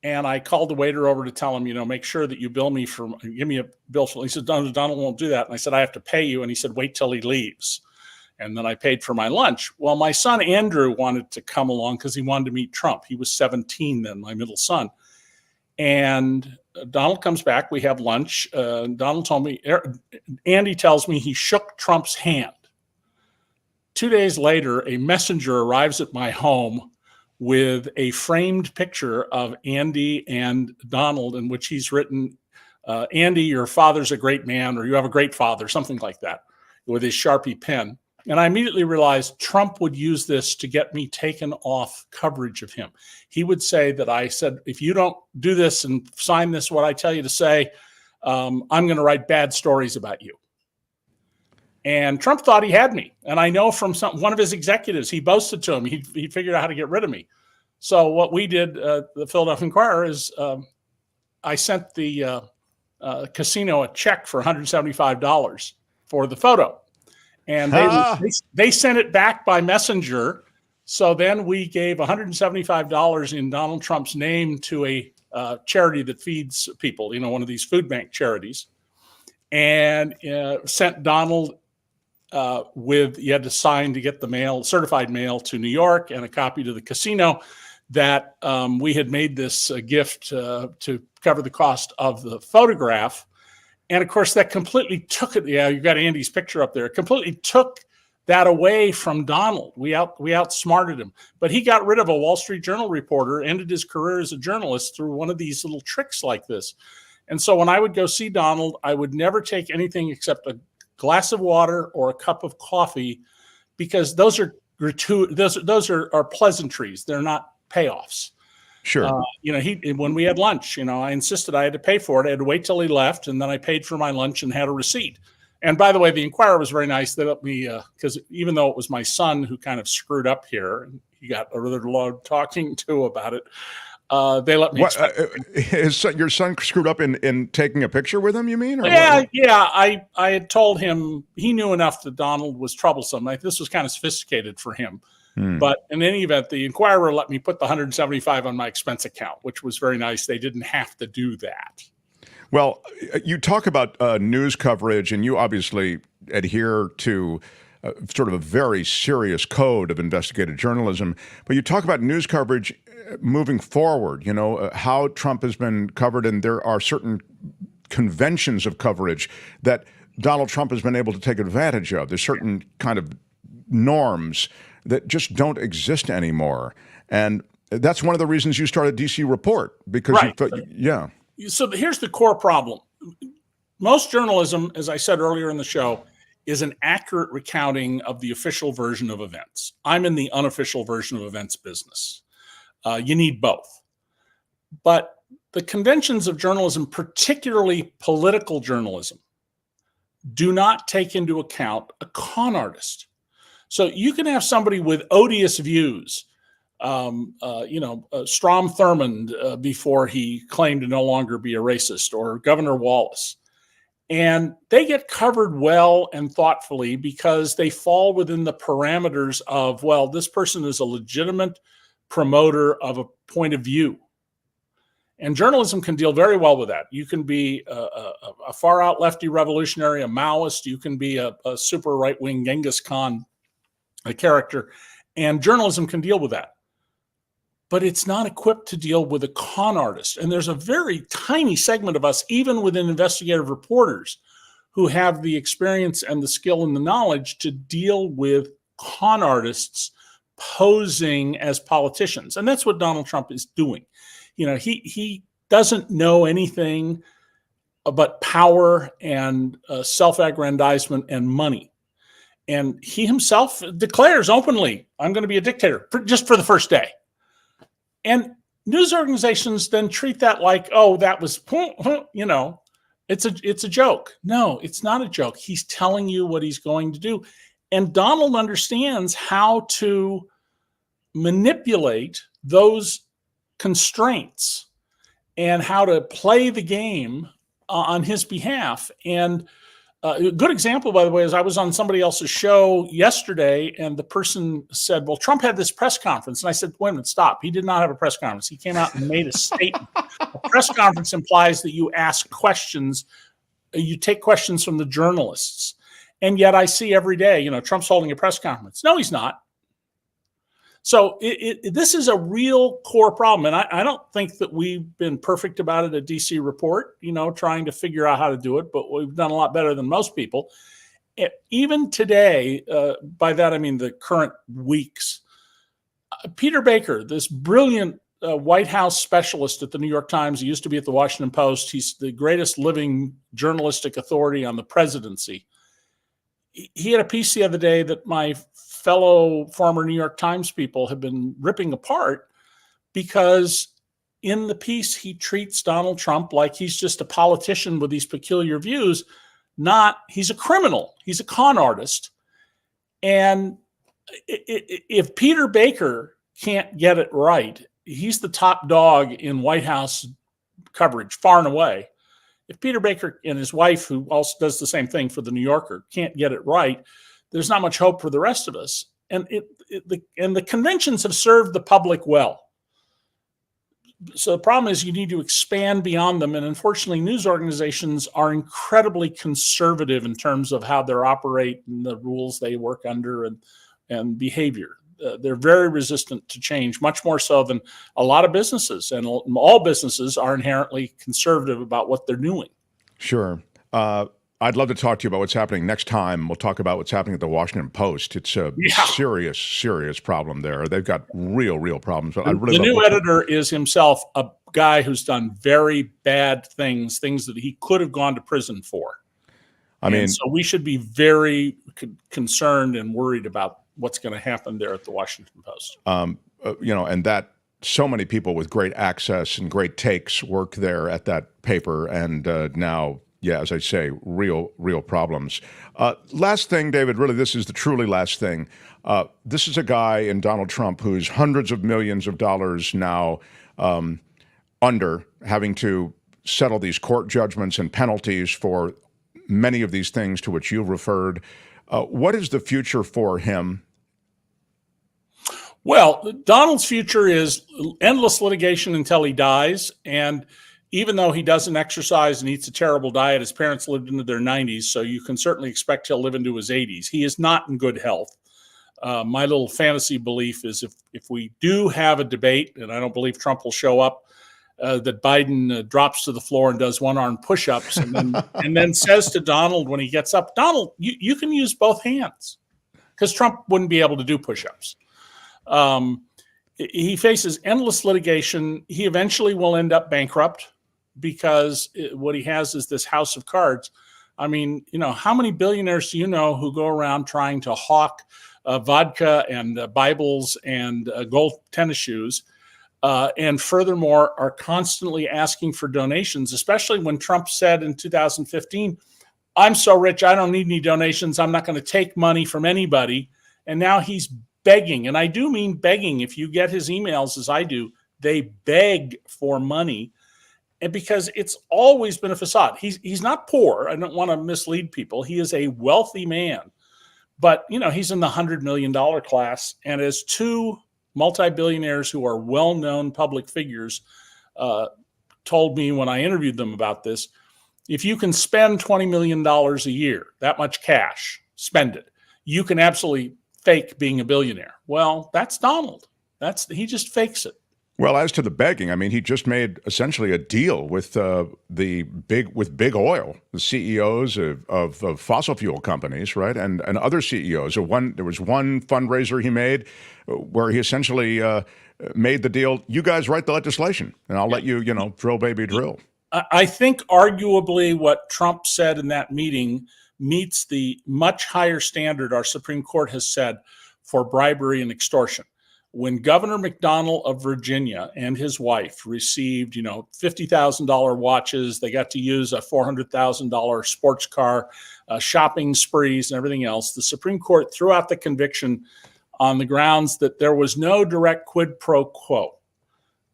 And I called the waiter over to tell him, make sure that you give me a bill. He said, Donald won't do that. And I said, I have to pay you. And he said, wait till he leaves. And then I paid for my lunch. Well, my son, Andrew, wanted to come along because he wanted to meet Trump. He was 17 then, my middle son. And Donald comes back. We have lunch. Donald told me, Andy tells me he shook Trump's hand. 2 days later, a messenger arrives at my home with a framed picture of Andy and Donald, in which he's written, Andy, your father's a great man, or you have a great father, something like that, with his Sharpie pen. And I immediately realized Trump would use this to get me taken off coverage of him. He would say that I said, if you don't do this and sign this, what I tell you to say, I'm going to write bad stories about you. And Trump thought he had me. And I know from one of his executives, he boasted to him, he figured out how to get rid of me. So what we did, the Philadelphia Inquirer, is I sent the casino a check for $175 for the photo. And they sent it back by messenger. So then we gave $175 in Donald Trump's name to a charity that feeds people, one of these food bank charities, and sent Donald you had to sign to get the mail, certified mail to New York, and a copy to the casino that we had made this gift to cover the cost of the photograph. And of course, that completely took it. Yeah, you've got Andy's picture up there. It completely took that away from Donald. We outsmarted him. But he got rid of a Wall Street Journal reporter, ended his career as a journalist through one of these little tricks like this. And so when I would go see Donald, I would never take anything except a glass of water or a cup of coffee because those are those are pleasantries. They're not payoffs. Sure. When we had lunch, I insisted I had to pay for it. I had to wait till he left, and then I paid for my lunch and had a receipt. And by the way, the Inquirer was very nice. They let me, because even though it was my son who kind of screwed up here, and he got a rather long talking to about it, they let me. Your son screwed up in taking a picture with him, you mean? Or yeah. I had told him, he knew enough that Donald was troublesome. This was kind of sophisticated for him. But in any event, the Inquirer let me put the $175 on my expense account, which was very nice. They didn't have to do that. Well, you talk about news coverage, and you obviously adhere to sort of a very serious code of investigative journalism. But you talk about news coverage moving forward, how Trump has been covered, and there are certain conventions of coverage that Donald Trump has been able to take advantage of. There's certain kind of norms that just don't exist anymore. And that's one of the reasons you started DC Report, because you thought, yeah. So here's the core problem. Most journalism, as I said earlier in the show, is an accurate recounting of the official version of events. I'm in the unofficial version of events business. You need both. But the conventions of journalism, particularly political journalism, do not take into account a con artist. So you can have somebody with odious views, Strom Thurmond before he claimed to no longer be a racist, or Governor Wallace. And they get covered well and thoughtfully because they fall within the parameters of, well, this person is a legitimate promoter of a point of view. And journalism can deal very well with that. You can be a far-out lefty revolutionary, a Maoist. You can be a super right-wing Genghis Khan a character, and journalism can deal with that. But it's not equipped to deal with a con artist. And there's a very tiny segment of us, even within investigative reporters, who have the experience and the skill and the knowledge to deal with con artists posing as politicians. And that's what Donald Trump is doing. He doesn't know anything but power and self-aggrandizement and money. And he himself declares openly, I'm going to be a dictator just for the first day. And news organizations then treat that like, oh, that was, it's a joke. No, it's not a joke. He's telling you what he's going to do. And Donald understands how to manipulate those constraints and how to play the game on his behalf. And a good example, by the way, is I was on somebody else's show yesterday, and the person said, well, Trump had this press conference. And I said, wait a minute, stop. He did not have a press conference. He came out and made a statement. A press conference implies that you ask questions, you take questions from the journalists. And yet I see every day, Trump's holding a press conference. No, he's not. So this is a real core problem. And I don't think that we've been perfect about it at DC Report, trying to figure out how to do it, but we've done a lot better than most people. Even today, by that I mean the current weeks, Peter Baker, this brilliant White House specialist at the New York Times, he used to be at the Washington Post. He's the greatest living journalistic authority on the presidency. He had a piece the other day that my fellow former New York Times people have been ripping apart, because in the piece he treats Donald Trump like he's just a politician with these peculiar views. He's a criminal. He's a con artist. And if Peter Baker can't get it right, he's the top dog in White House coverage, far and away. If Peter Baker and his wife, who also does the same thing for the New Yorker, can't get it right, there's not much hope for the rest of us. And the conventions have served the public well. So the problem is you need to expand beyond them. And unfortunately, news organizations are incredibly conservative in terms of how they operate and the rules they work under and behavior. They're very resistant to change, much more so than a lot of businesses. And all businesses are inherently conservative about what they're doing. Sure. I'd love to talk to you about what's happening next time. We'll talk about what's happening at the Washington Post. It's a serious, serious problem there. They've got real problems. The new editor is himself a guy who's done very bad things that he could have gone to prison for. So we should be very concerned and worried about what's going to happen there at the Washington Post. And that so many people with great access and great takes work there at that paper, and now, as I say, real problems. Last thing, David, really, this is the truly last thing. This is a guy in Donald Trump who's hundreds of millions of dollars now under having to settle these court judgments and penalties for many of these things to which you've referred. What is the future for him? Well, Donald's future is endless litigation until he dies. And even though he doesn't exercise and eats a terrible diet, his parents lived into their 90s, so you can certainly expect he'll live into his 80s. He is not in good health. My little fantasy belief is if we do have a debate, and I don't believe Trump will show up, that Biden drops to the floor and does one-arm push-ups and then says to Donald when he gets up, Donald, you can use both hands, because Trump wouldn't be able to do push-ups. He faces endless litigation. He eventually will end up bankrupt because what he has is this house of cards. I mean, how many billionaires do you know who go around trying to hawk vodka and Bibles and gold tennis shoes, and furthermore are constantly asking for donations, especially when Trump said in 2015, I'm so rich, I don't need any donations. I'm not going to take money from anybody. And now he's begging, and I do mean begging. If you get his emails as I do, they beg for money, and because it's always been a facade. He's not poor. I don't want to mislead people. He is a wealthy man, but he's in the $100 million class, and as two multi-billionaires who are well-known public figures told me when I interviewed them about this, if you can spend $20 million a year, that much cash, spend it. You can absolutely fake being a billionaire. Well, that's Donald. He just fakes it. Well, as to the begging, I mean, he just made essentially a deal with big oil, the CEOs of fossil fuel companies, right, and other CEOs. There was one fundraiser he made where he essentially made the deal. You guys write the legislation, and I'll let you, drill, baby, drill. I think arguably what Trump said in that meeting meets the much higher standard our Supreme Court has set for bribery and extortion. When Governor McDonnell of Virginia and his wife received, $50,000 watches, they got to use a $400,000 sports car, shopping sprees and everything else, the Supreme Court threw out the conviction on the grounds that there was no direct quid pro quo.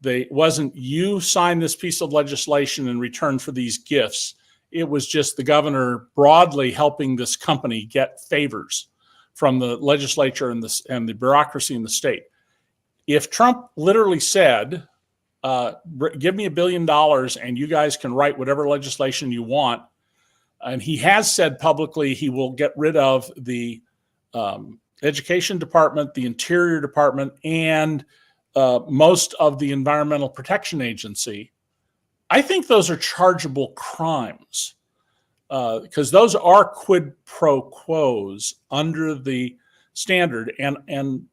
It wasn't you sign this piece of legislation in return for these gifts. It was just the governor broadly helping this company get favors from the legislature and the bureaucracy in the state. If Trump literally said, give me $1 billion and you guys can write whatever legislation you want, and he has said publicly he will get rid of the Education Department, the Interior Department, and most of the Environmental Protection Agency, I think those are chargeable crimes because those are quid pro quos under the standard. And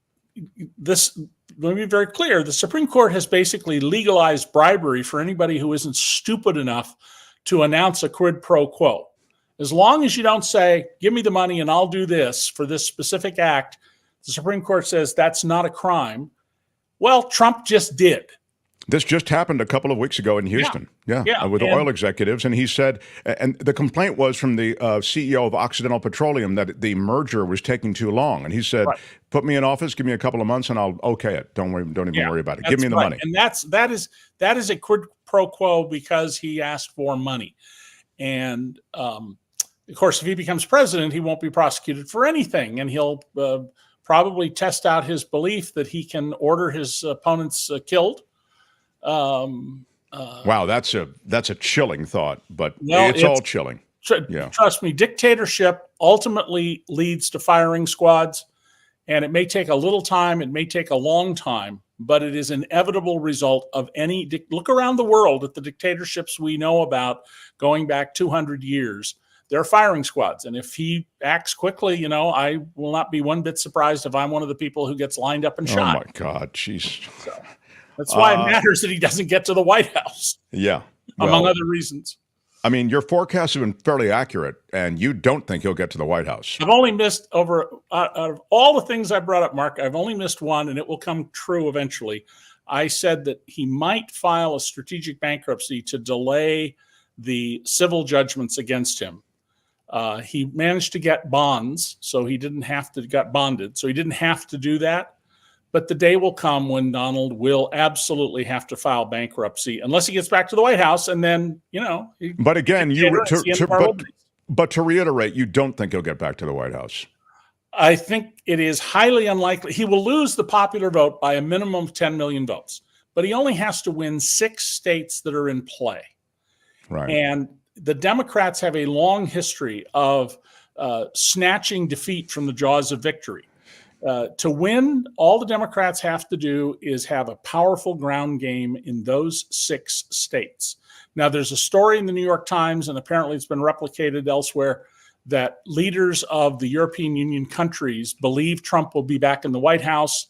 this, let me be very clear, the Supreme Court has basically legalized bribery for anybody who isn't stupid enough to announce a quid pro quo. As long as you don't say, give me the money and I'll do this for this specific act, the Supreme Court says that's not a crime. Well, Trump just did. This just happened a couple of weeks ago in Houston, with oil executives. And he said, and the complaint was from the CEO of Occidental Petroleum that the merger was taking too long. And he said, put me in office, give me a couple of months and I'll okay it. Don't even worry about it. Give me the money. And that is a quid pro quo because he asked for money. And of course, if he becomes president, he won't be prosecuted for anything. And he'll probably test out his belief that he can order his opponents killed. Wow, that's a chilling thought, but it's all chilling. Trust me, dictatorship ultimately leads to firing squads, and it may take a little time, it may take a long time, but it is an inevitable result of any. Look around the world at the dictatorships we know about going back 200 years. They're firing squads, and if he acts quickly, I will not be one bit surprised if I'm one of the people who gets lined up and shot. Oh my God, jeez. That's why it matters that he doesn't get to the White House. Yeah. Among other reasons. I mean, your forecasts have been fairly accurate, and you don't think he'll get to the White House. I've only missed out of all the things I brought up, Mark, I've only missed one, and it will come true eventually. I said that he might file a strategic bankruptcy to delay the civil judgments against him. He managed to get bonds, so he didn't have to get bonded, so he didn't have to do that. But the day will come when Donald will absolutely have to file bankruptcy unless he gets back to the White House, and then But again, but to reiterate, you don't think he'll get back to the White House. I think it is highly unlikely. He will lose the popular vote by a minimum of 10 million votes, but he only has to win 6 states that are in play. Right. And the Democrats have a long history of snatching defeat from the jaws of victory. To win, all the Democrats have to do is have a powerful ground game in those 6 states. Now, there's a story in the New York Times, and apparently it's been replicated elsewhere, that leaders of the European Union countries believe Trump will be back in the White House.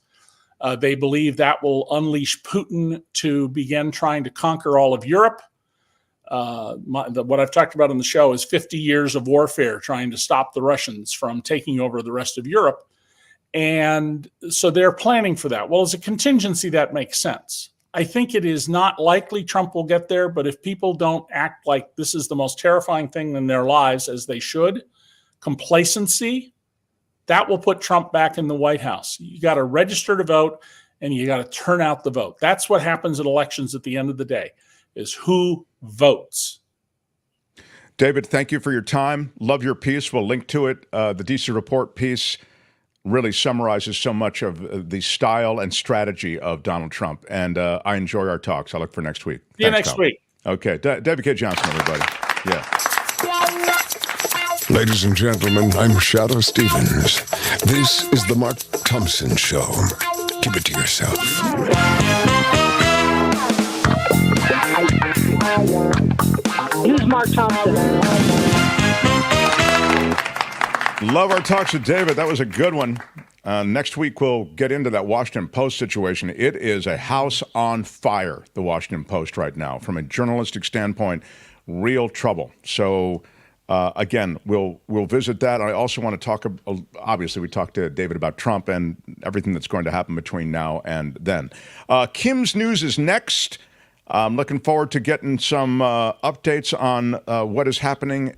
They believe that will unleash Putin to begin trying to conquer all of Europe. What I've talked about on the show is 50 years of warfare trying to stop the Russians from taking over the rest of Europe. And so they're planning for that. Well, as a contingency, that makes sense. I think it is not likely Trump will get there, but if people don't act like this is the most terrifying thing in their lives, as they should, complacency, that will put Trump back in the White House. You got to register to vote, and you got to turn out the vote. That's what happens at elections at the end of the day, is who votes. David, thank you for your time. Love your piece. We'll link to it. The DC Report piece really summarizes so much of the style and strategy of Donald Trump. And I enjoy our talks. I look for next week. See you next week. Okay. David Cay Johnston, everybody. Yeah. Ladies and gentlemen, I'm Shadow Stevens. This is the Mark Thompson Show. Keep it to yourself. Who's Mark Thompson? Love our talks with David. That was a good one. Next week, we'll get into that Washington Post situation. It is a house on fire, the Washington Post right now. From a journalistic standpoint, real trouble. So, again, we'll visit that. I also want to talk, obviously, we talked to David about Trump and everything that's going to happen between now and then. Kim's News is next. I'm looking forward to getting some updates on what is happening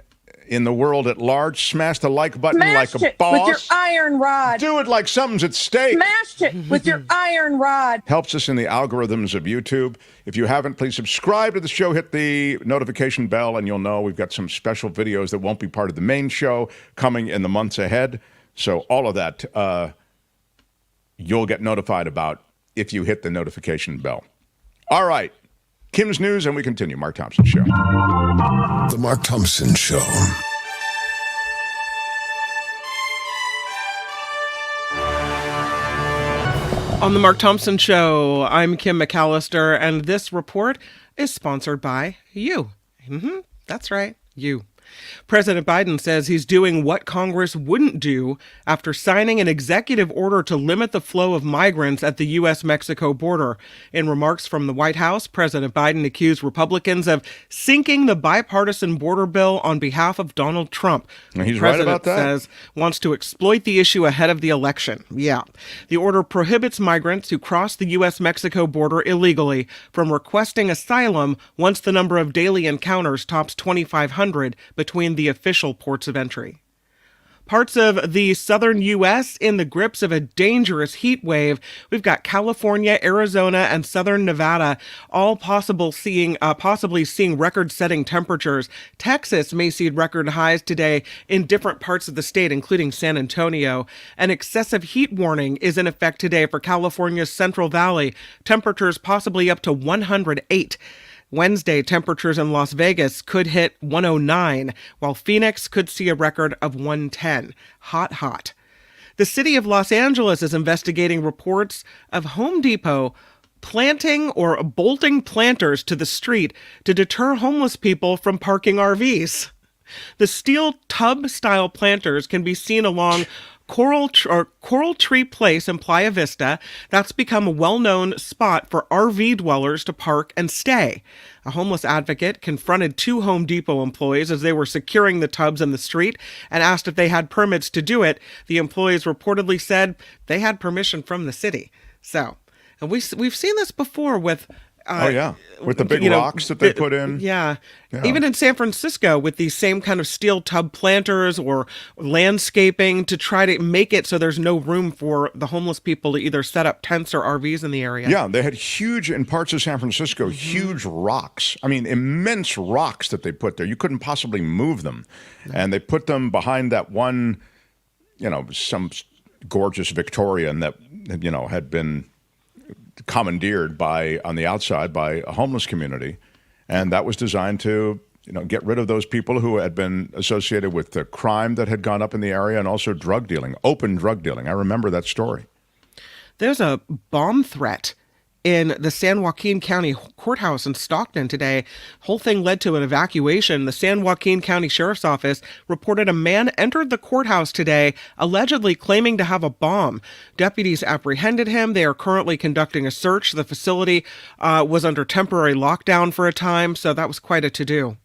in the world at large. Smash the like button like a boss. With your iron rod. Do it like something's at stake. Smash it with your iron rod. Helps us in the algorithms of YouTube. If you haven't, please subscribe to the show. Hit the notification bell, and you'll know we've got some special videos that won't be part of the main show coming in the months ahead. So all of that you'll get notified about if you hit the notification bell. All right. Kim's News, and we continue. Mark Thompson Show. The Mark Thompson Show. On the Mark Thompson Show, I'm Kim McAllister, and this report is sponsored by you. That's right, you. President Biden says he's doing what Congress wouldn't do after signing an executive order to limit the flow of migrants at the U.S.-Mexico border. In remarks from the White House, President Biden accused Republicans of sinking the bipartisan border bill on behalf of Donald Trump. And he's right about that. Says wants to exploit the issue ahead of the election. Yeah. The order prohibits migrants who cross the U.S.-Mexico border illegally from requesting asylum once the number of daily encounters tops 2,500 between the official ports of entry. Parts of the southern U.S. in the grips of a dangerous heat wave. We've got California, Arizona, and southern Nevada all possibly seeing record-setting temperatures. Texas may see record highs today in different parts of the state, including San Antonio. An excessive heat warning is in effect today for California's Central Valley. Temperatures possibly up to 108. Wednesday, temperatures in Las Vegas could hit 109, while Phoenix could see a record of 110. Hot, hot. The city of Los Angeles is investigating reports of Home Depot planting or bolting planters to the street to deter homeless people from parking RVs. The steel tub-style planters can be seen along Coral Tree Place in Playa Vista. That's become a well-known spot for RV dwellers to park and stay. A homeless advocate confronted 2 Home Depot employees as they were securing the tubs in the street and asked if they had permits to do it. The employees reportedly said they had permission from the city. So, and we've seen this before with with the big rocks that they put in. Yeah. Even in San Francisco with these same kind of steel tub planters or landscaping to try to make it so there's no room for the homeless people to either set up tents or RVs in the area. Yeah, they had in parts of San Francisco, huge rocks. I mean, immense rocks that they put there. You couldn't possibly move them. And they put them behind that one, some gorgeous Victorian that, had been commandeered on the outside by a homeless community, and that was designed to get rid of those people who had been associated with the crime that had gone up in the area and also drug dealing, open drug dealing. I remember that story. There's a bomb threat in the San Joaquin County Courthouse in Stockton today. Whole thing led to an evacuation. The San Joaquin County Sheriff's Office reported a man entered the courthouse today, allegedly claiming to have a bomb. Deputies apprehended him. They are currently conducting a search. The facility was under temporary lockdown for a time, so that was quite a to-do.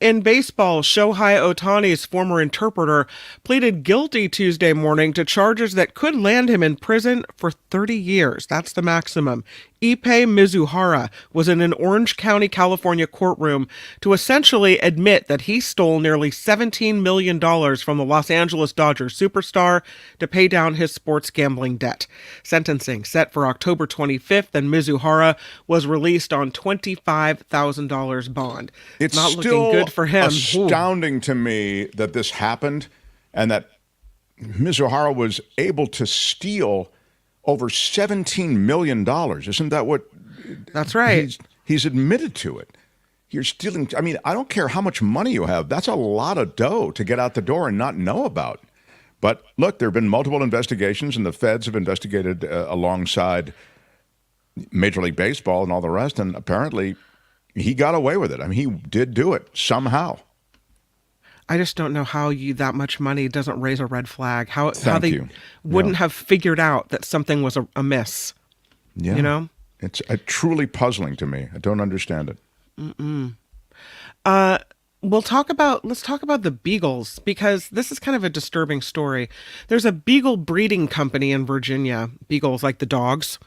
In baseball, Shohei Ohtani's former interpreter pleaded guilty Tuesday morning to charges that could land him in prison for 30 years. That's the maximum. Ippei Mizuhara was in an Orange County, California courtroom to essentially admit that he stole nearly $17 million from the Los Angeles Dodgers superstar to pay down his sports gambling debt. Sentencing set for October 25th, and Mizuhara was released on $25,000 bond. It's not still looking good for him. Astounding to me that this happened and that Mizuhara was able to steal over $17 million. Isn't that what? That's right. He's admitted to it. You're stealing. I mean, I don't care how much money you have. That's a lot of dough to get out the door and not know about. But look, there have been multiple investigations, and the feds have investigated alongside Major League Baseball and all the rest. And apparently he got away with it. I mean, he did do it somehow. I just don't know how that much money doesn't raise a red flag. How they you. wouldn't have figured out that something was amiss. Yeah. It's truly puzzling to me. I don't understand it. Let's talk about the beagles, because this is kind of a disturbing story. There's a beagle breeding company in Virginia, beagles like the dogs.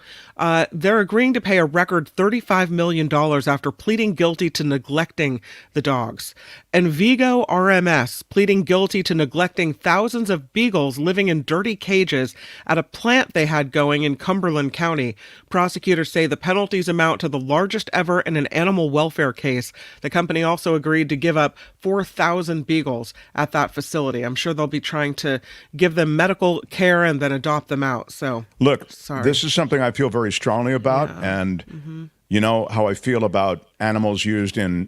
They're agreeing to pay a record $35 million after pleading guilty to neglecting the dogs. And Vigo RMS pleading guilty to neglecting thousands of beagles living in dirty cages at a plant they had going in Cumberland County. Prosecutors say the penalties amount to the largest ever in an animal welfare case. The company also agreed to give up 4,000 beagles at that facility. I'm sure they'll be trying to give them medical care and then adopt them out. So look, this is something I feel very strongly about, and you know how I feel about animals used in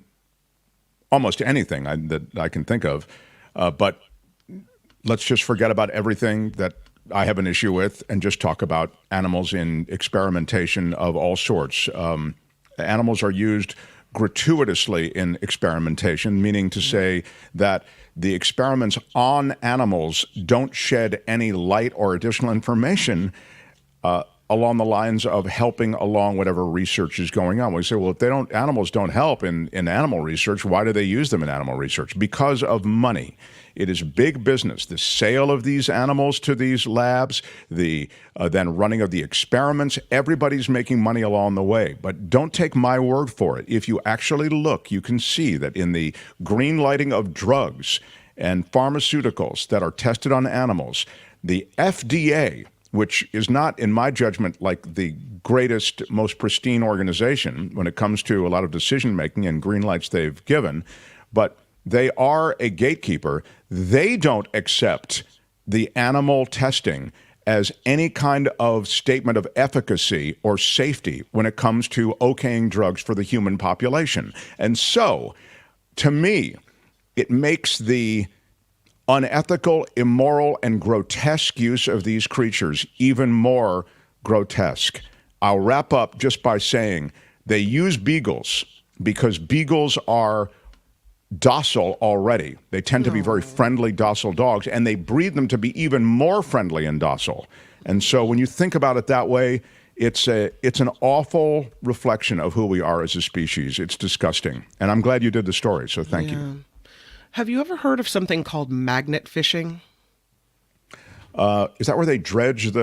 almost anything that I can think of. But let's just forget about everything that I have an issue with and just talk about animals in experimentation of all sorts. Animals are used gratuitously in experimentation, meaning to say that the experiments on animals don't shed any light or additional information along the lines of helping along whatever research is going on. We say, well, if animals don't help in animal research, why do they use them in animal research? Because of money. It is big business. The sale of these animals to these labs, the then running of the experiments, everybody's making money along the way. But don't take my word for it. If you actually look, you can see that in the green lighting of drugs and pharmaceuticals that are tested on animals, the FDA, which is not, in my judgment, like the greatest, most pristine organization when it comes to a lot of decision-making and green lights they've given, but they are a gatekeeper. They don't accept the animal testing as any kind of statement of efficacy or safety when it comes to okaying drugs for the human population. And so, to me, it makes the unethical, immoral, and grotesque use of these creatures even more grotesque. I'll wrap up just by saying they use beagles because beagles are docile already. They tend to be very friendly, docile dogs, and they breed them to be even more friendly and docile. And so when you think about it that way, it's an awful reflection of who we are as a species. It's disgusting. And I'm glad you did the story, so thank you. Have you ever heard of something called magnet fishing? Is that where they dredge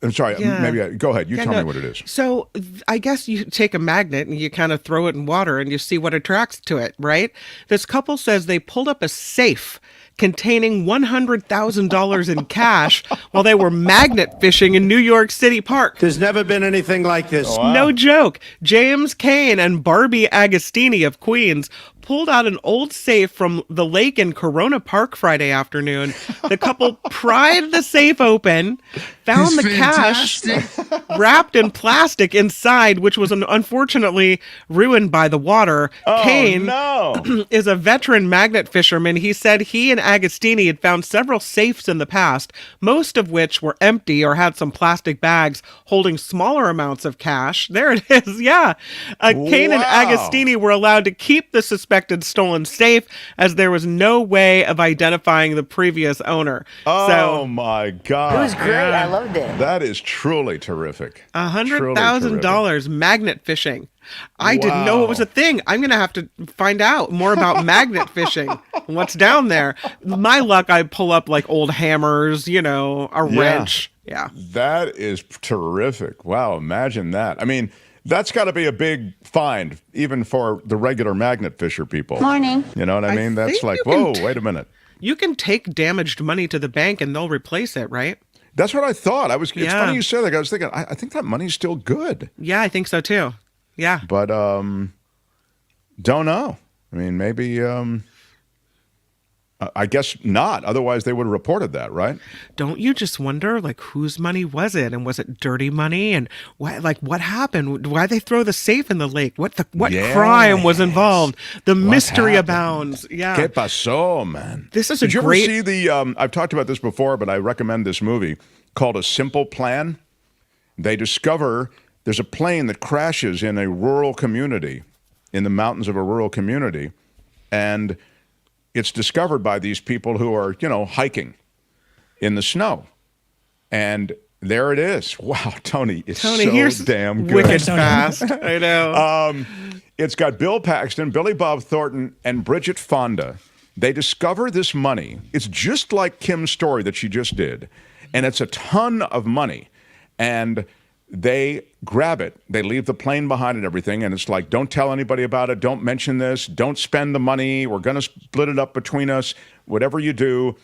I'm sorry, maybe go ahead. You tell me what it is. So I guess you take a magnet and you kind of throw it in water and you see what attracts to it, right? This couple says they pulled up a safe containing $100,000 in cash while they were magnet fishing in New York City Park. There's never been anything like this. Oh, wow. No joke. James Kane and Barbie Agostini of Queens pulled out an old safe from the lake in Corona Park Friday afternoon. The couple pried the safe open, found the cash wrapped in plastic inside, which was unfortunately ruined by the water. Kane is a veteran magnet fisherman. He said he and Agostini had found several safes in the past, most of which were empty or had some plastic bags holding smaller amounts of cash. There it is. Yeah. Kane and Agostini were allowed to keep the suspected stolen safe as there was no way of identifying the previous owner. Oh my God. It was great. I loved it. That is truly terrific. $100,000 magnet fishing. I didn't know it was a thing. I'm going to have to find out more about magnet fishing. What's down there? My luck, I pull up like old hammers, a wrench. Yeah. That is terrific. Wow. Imagine that. I mean, that's got to be a big find, even for the regular magnet fisher people. Morning. You know what I mean? That's like, whoa, wait a minute. You can take damaged money to the bank and they'll replace it, right? That's what I thought. It's funny you said that. I was thinking, I think that money's still good. Yeah, I think so too. Yeah. But don't know. I mean, maybe I guess not. Otherwise, they would have reported that, right? Don't you just wonder, like, whose money was it? And was it dirty money? And what happened? Why'd they throw the safe in the lake? What crime was involved? The mystery abounds. Yeah. ¿Qué pasó, man? This is Did you ever see the, I've talked about this before, but I recommend this movie called A Simple Plan. They discover there's a plane that crashes in a rural community, in the mountains of a rural community, and it's discovered by these people who are, hiking in the snow. And there it is. Wow, Tony, it's so damn good. Wicked fast. I know. It's got Bill Paxton, Billy Bob Thornton, and Bridget Fonda. They discover this money. It's just like Kim's story that she just did. And it's a ton of money. And they grab it. They leave the plane behind and everything. And it's like, don't tell anybody about it. Don't mention this. Don't spend the money. We're going to split it up between us. Whatever you do,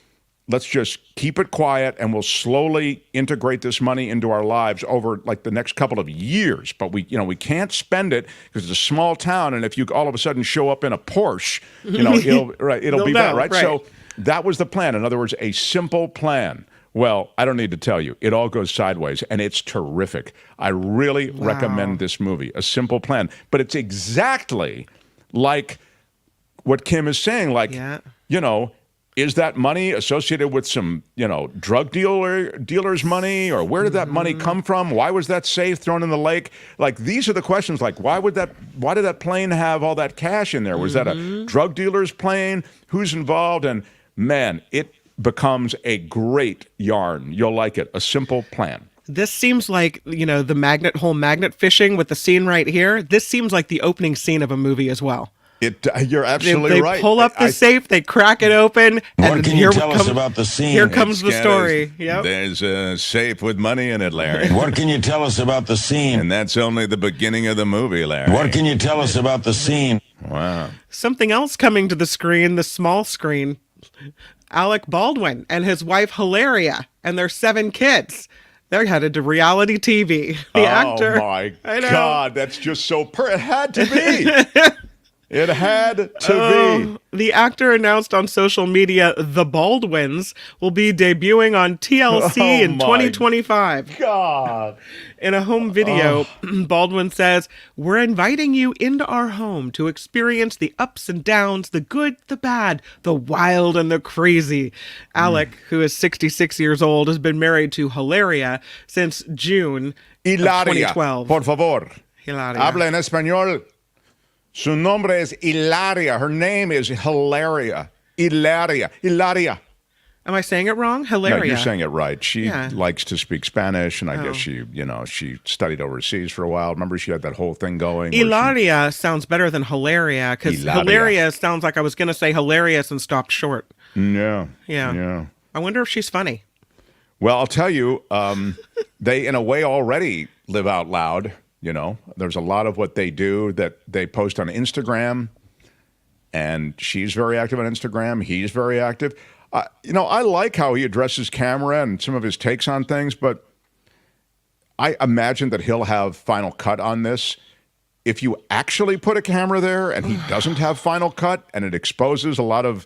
let's just keep it quiet and we'll slowly integrate this money into our lives over like the next couple of years. But we can't spend it because it's a small town. And if you all of a sudden show up in a Porsche, it'll be bad, right? So that was the plan. In other words, a simple plan. Well, I don't need to tell you. It all goes sideways, and it's terrific. I really recommend this movie, A Simple Plan. But it's exactly like what Kim is saying. Like, is that money associated with some, drug dealers' money? Or where did that money come from? Why was that safe thrown in the lake? Like, these are the questions. Like, why did that plane have all that cash in there? Was that a drug dealer's plane? Who's involved? And, man, it becomes a great yarn. You'll like it. A Simple Plan. This seems like, the whole magnet fishing with the scene right here. This seems like the opening scene of a movie as well. You're absolutely right. They pull up the safe, they crack it open, and what can you tell us about the scene? Here comes the story. Yep. There's a safe with money in it, Larry. What can you tell us about the scene? And that's only the beginning of the movie, Larry. What can you tell us about the scene? Wow. Something else coming to the screen, the small screen. Alec Baldwin and his wife Hilaria and their 7 kids. They're headed to reality TV. The actor. Oh my God, that's just so it had to be. It had to be. The actor announced on social media The Baldwins will be debuting on TLC in 2025. God. In a home video, Baldwin says, "We're inviting you into our home to experience the ups and downs, the good, the bad, the wild, and the crazy." Alec, who is 66 years old, has been married to Hilaria since June of 2012. Por favor. Hilaria. Habla en español. Su nombre es Hilaria. Her name is Hilaria. Hilaria. Am I saying it wrong? Hilaria. No, you're saying it right. She likes to speak Spanish, and I guess she studied overseas for a while. Remember, she had that whole thing going. Hilaria sounds better than Hilaria, because Hilaria sounds like I was going to say hilarious and stopped short. Yeah. I wonder if she's funny. Well, I'll tell you, they, in a way, already live out loud. There's a lot of what they do that they post on Instagram, and she's very active on Instagram. He's very active. I like how he addresses camera and some of his takes on things, but I imagine that he'll have final cut on this. If you actually put a camera there and he doesn't have final cut and it exposes a lot of,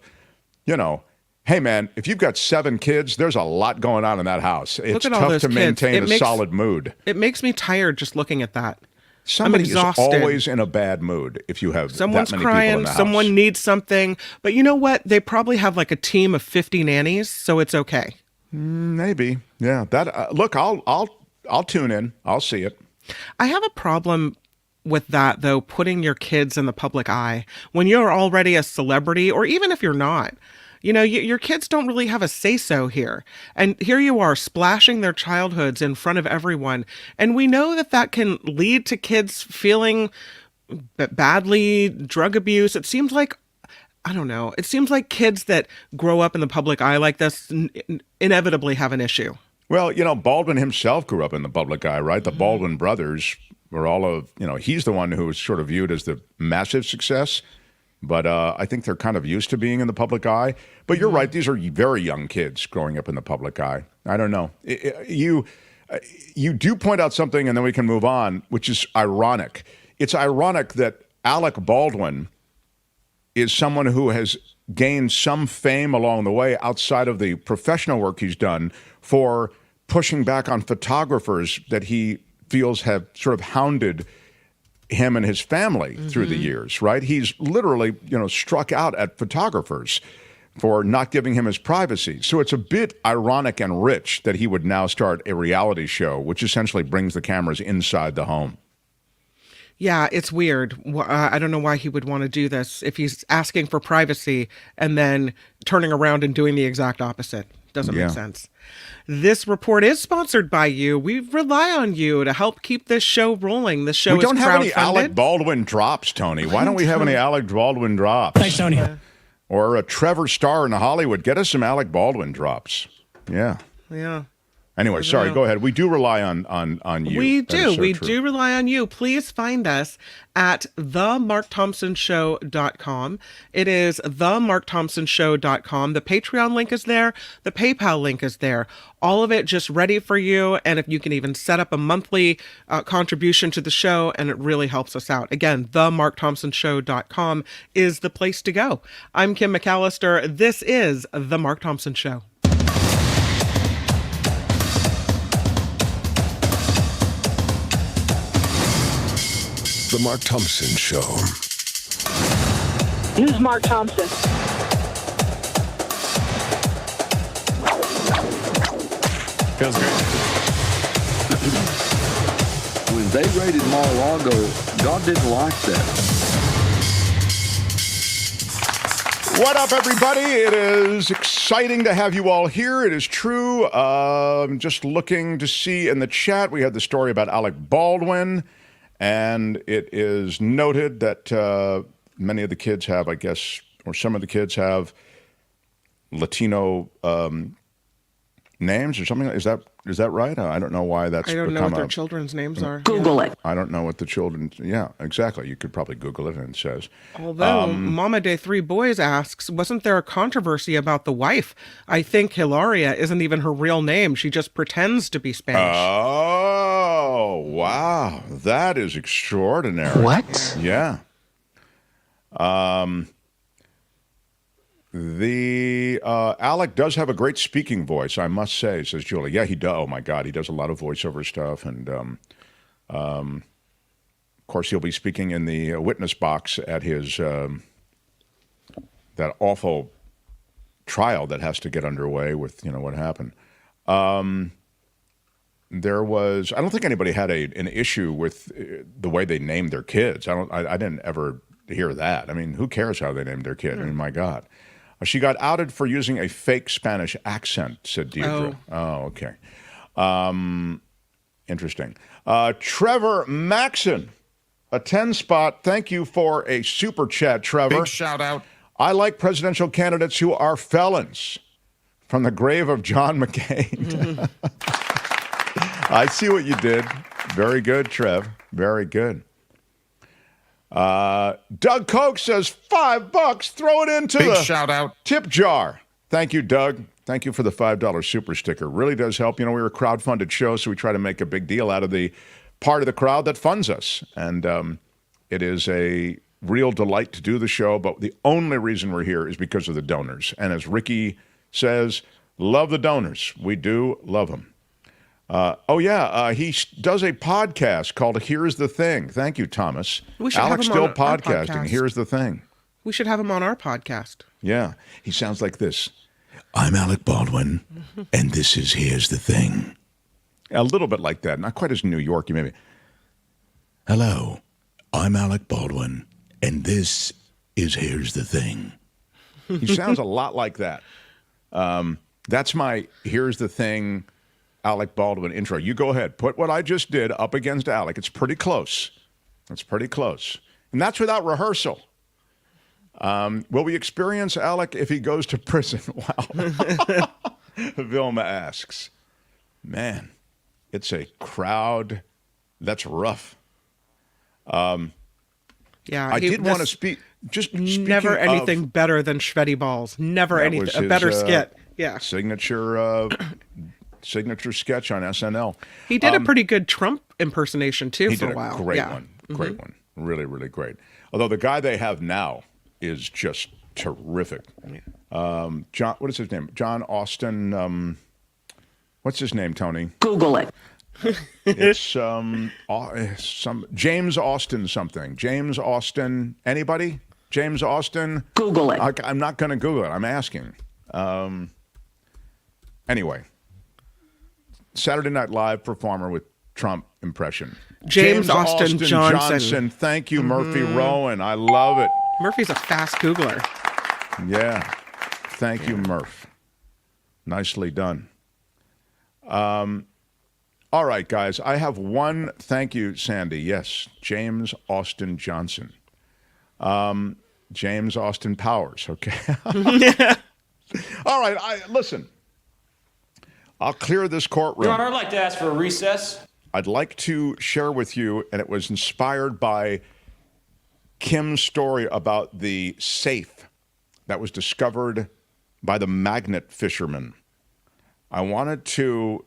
hey, man, if you've got 7 kids, there's a lot going on in that house. It's tough to maintain a solid mood. It makes me tired just looking at that. Somebody I'm exhausted. is always in a bad mood if you have Someone's that many crying, people in the house. someone needs something. But you know what? They probably have like a team of 50 nannies, so it's okay. Maybe. Yeah. That look, I'll tune in. I'll see it. I have a problem with that, though, putting your kids in the public eye when you're already a celebrity, or even if you're not. Your kids don't really have a say-so here. And here you are splashing their childhoods in front of everyone. And we know that can lead to kids feeling badly, drug abuse. It seems like, I don't know, it seems like kids that grow up in the public eye like this inevitably have an issue. Well, Baldwin himself grew up in the public eye, right? The Baldwin brothers were all of, he's the one who was sort of viewed as the massive success. But I think they're kind of used to being in the public eye. But you're right; these are very young kids growing up in the public eye. I don't know. You do point out something, and then we can move on, which is ironic. It's ironic that Alec Baldwin is someone who has gained some fame along the way outside of the professional work he's done for pushing back on photographers that he feels have sort of hounded him and his family through the years, right? He's literally, struck out at photographers for not giving him his privacy. So it's a bit ironic and rich that he would now start a reality show, which essentially brings the cameras inside the home. Yeah, it's weird. I don't know why he would want to do this if he's asking for privacy and then turning around and doing the exact opposite. Doesn't make sense. This report is sponsored by you. We rely on you to help keep this show rolling. The show is crowdfunded. We don't have any Alec Baldwin drops, Tony. Why don't we have any Alec Baldwin drops? Thanks, Tony. Or a Trevor Starr in Hollywood. Get us some Alec Baldwin drops. Yeah. Anyway, sorry, go ahead. We do rely on you. We do. We do rely on you. Please find us at themarkthompsonshow.com. It is themarkthompsonshow.com. The Patreon link is there. The PayPal link is there. All of it just ready for you. And if you can even set up a monthly contribution to the show, and it really helps us out. Again, themarkthompsonshow.com is the place to go. I'm Kim McAllister. This is The Mark Thompson Show. The Mark Thompson Show. Who's Mark Thompson? Feels great. When they raided Mar-a-Lago, God didn't like that. What up, everybody? It is exciting to have you all here. It is true. I'm just looking to see in the chat. We had the story about Alec Baldwin. And it is noted that many of the kids have, I guess, or some of the kids have Latino names or something. Is that right? I don't know why that's. I don't know what their children's names are. Google it. I don't know what the children. Yeah, exactly. You could probably Google it, and it says. Although Mama de Three Boys asks, wasn't there a controversy about the wife? I think Hilaria isn't even her real name. She just pretends to be Spanish. Oh, wow. That is extraordinary. What? Yeah. Alec does have a great speaking voice, I must say, says Julie. Yeah, he does. Oh, my God. He does a lot of voiceover stuff. And, of course, he'll be speaking in the witness box at his that awful trial that has to get underway with, what happened. There was, I don't think anybody had an issue with the way they named their kids. I didn't ever to hear that. I mean, who cares how they named their kid? I mean, my God. She got outed for using a fake Spanish accent, said Deidre. Oh, okay. Interesting. Trevor Maxon, a 10 spot. Thank you for a super chat, Trevor. Big shout out. I like presidential candidates who are felons. From the grave of John McCain. I see what you did. Very good, Trev. Very good. Doug Koch says $5. Throw it into Big the shout out. tip jar. Thank you, Doug. Thank you for the $5 super sticker. Really does help. You know, we're a crowdfunded show, so we try to make a big deal out of the part of the crowd that funds us. And it is a real delight to do the show, but the only reason we're here is because of the donors. And as Ricky says, love the donors. We do love them. He does a podcast called Here's the Thing. Thank you, Thomas. We should Alex have him still on our podcasting. podcast. Here's the Thing. We should have him on our podcast. Yeah. He sounds like this. I'm Alec Baldwin, and this is Here's the Thing. A little bit like that. Not quite as New York-y, maybe. Hello. I'm Alec Baldwin, and this is Here's the Thing. He sounds a lot like that. That's my Here's the Thing Alec Baldwin intro. You go ahead. Put what I just did up against Alec. It's pretty close. It's pretty close. And that's without rehearsal. Will we experience Alec if he goes to prison? Wow. Vilma asks. Man, it's a crowd that's rough. Yeah, I did want to speak. Just never anything better than Shveddy Balls. Never anything a better skit. Yeah, signature sketch on SNL. He did a pretty good Trump impersonation too he for did a while. Great one, great one, really, really great. Although the guy they have now is just terrific. John, what is his name? John Austin. What's his name, Tony? Google it. It's some James Austin something. James Austin. Anybody? James Austin. Google it. I'm not going to Google it. I'm asking. Anyway, Saturday Night Live performer with Trump impression. James Austin Johnson. Thank you, Murphy Rowan. I love it. Murphy's a fast Googler. Yeah. Thank you, Murph. Nicely done. All right, guys. I have one. Thank you, Sandy. Yes, James Austin Johnson. James Austin Powers. Okay. All right. Listen. I'll clear this courtroom. Your Honor, I'd like to ask for a recess. I'd like to share with you, and it was inspired by Kim's story about the safe that was discovered by the magnet fisherman. I wanted to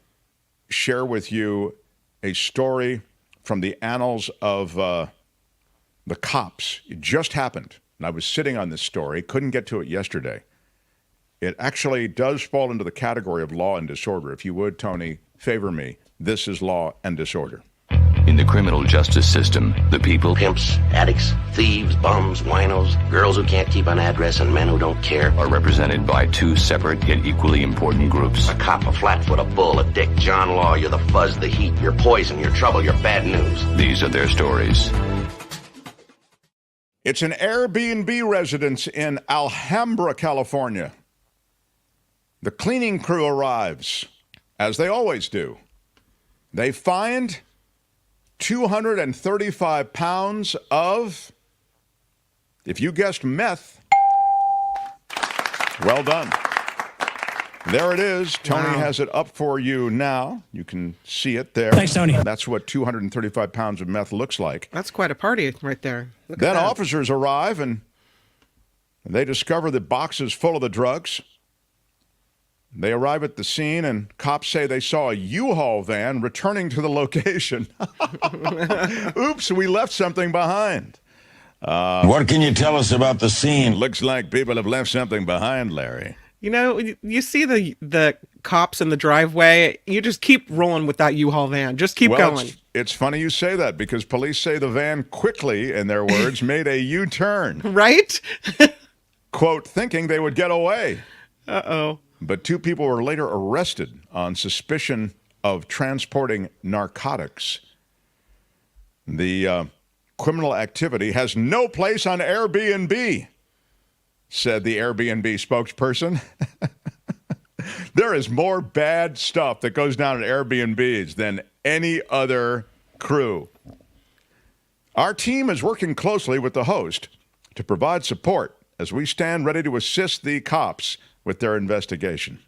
share with you a story from the annals of the cops. It just happened, and I was sitting on this story, couldn't get to it yesterday. It actually does fall into the category of law and disorder. If you would, Tony, favor me. This is law and disorder. In the criminal justice system, the people, Pimps, addicts, thieves, bums, winos, girls who can't keep an address, and men who don't care, are represented by two separate yet equally important groups. A cop, a flatfoot, a bull, a dick, John Law. You're the fuzz, the heat, you're poison, you're trouble, you're bad news. These are their stories. It's an Airbnb residence in Alhambra, California. The cleaning crew arrives, as they always do. They find 235 pounds of, if you guessed meth, well done. There it is. Tony has it up for you now. You can see it there. Thanks, Tony. That's what 235 pounds of meth looks like. That's quite a party right there. Look Then at that. officers arrive and they discover the boxes full of the drugs. They arrive at the scene, and cops say they saw a U-Haul van returning to the location. Oops, we left something behind. What can you tell us about the scene? Looks like people have left something behind, Larry. You know, you see the cops in the driveway, you just keep rolling with that U-Haul van. Just keep going. It's funny you say that, because police say the van quickly, in their words, made a U-turn. Right? Quote, thinking they would get away. Uh-oh. But two people were later arrested on suspicion of transporting narcotics. The criminal activity has no place on Airbnb, said the Airbnb spokesperson. There is more bad stuff that goes down at Airbnbs than any other crew. Our team is working closely with the host to provide support as we stand ready to assist the cops with their investigation.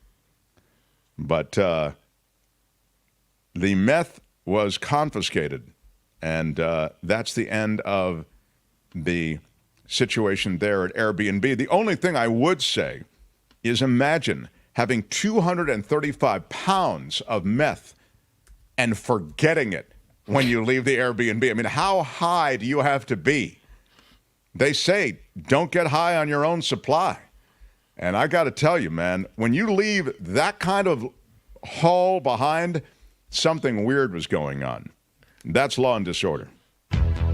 But the meth was confiscated, and that's the end of the situation there at Airbnb. The only thing I would say is imagine having 235 pounds of meth and forgetting it when you leave the Airbnb. I mean, how high do you have to be? They say, don't get high on your own supply. And I got to tell you, man, when you leave that kind of haul behind, something weird was going on. That's Law and Disorder.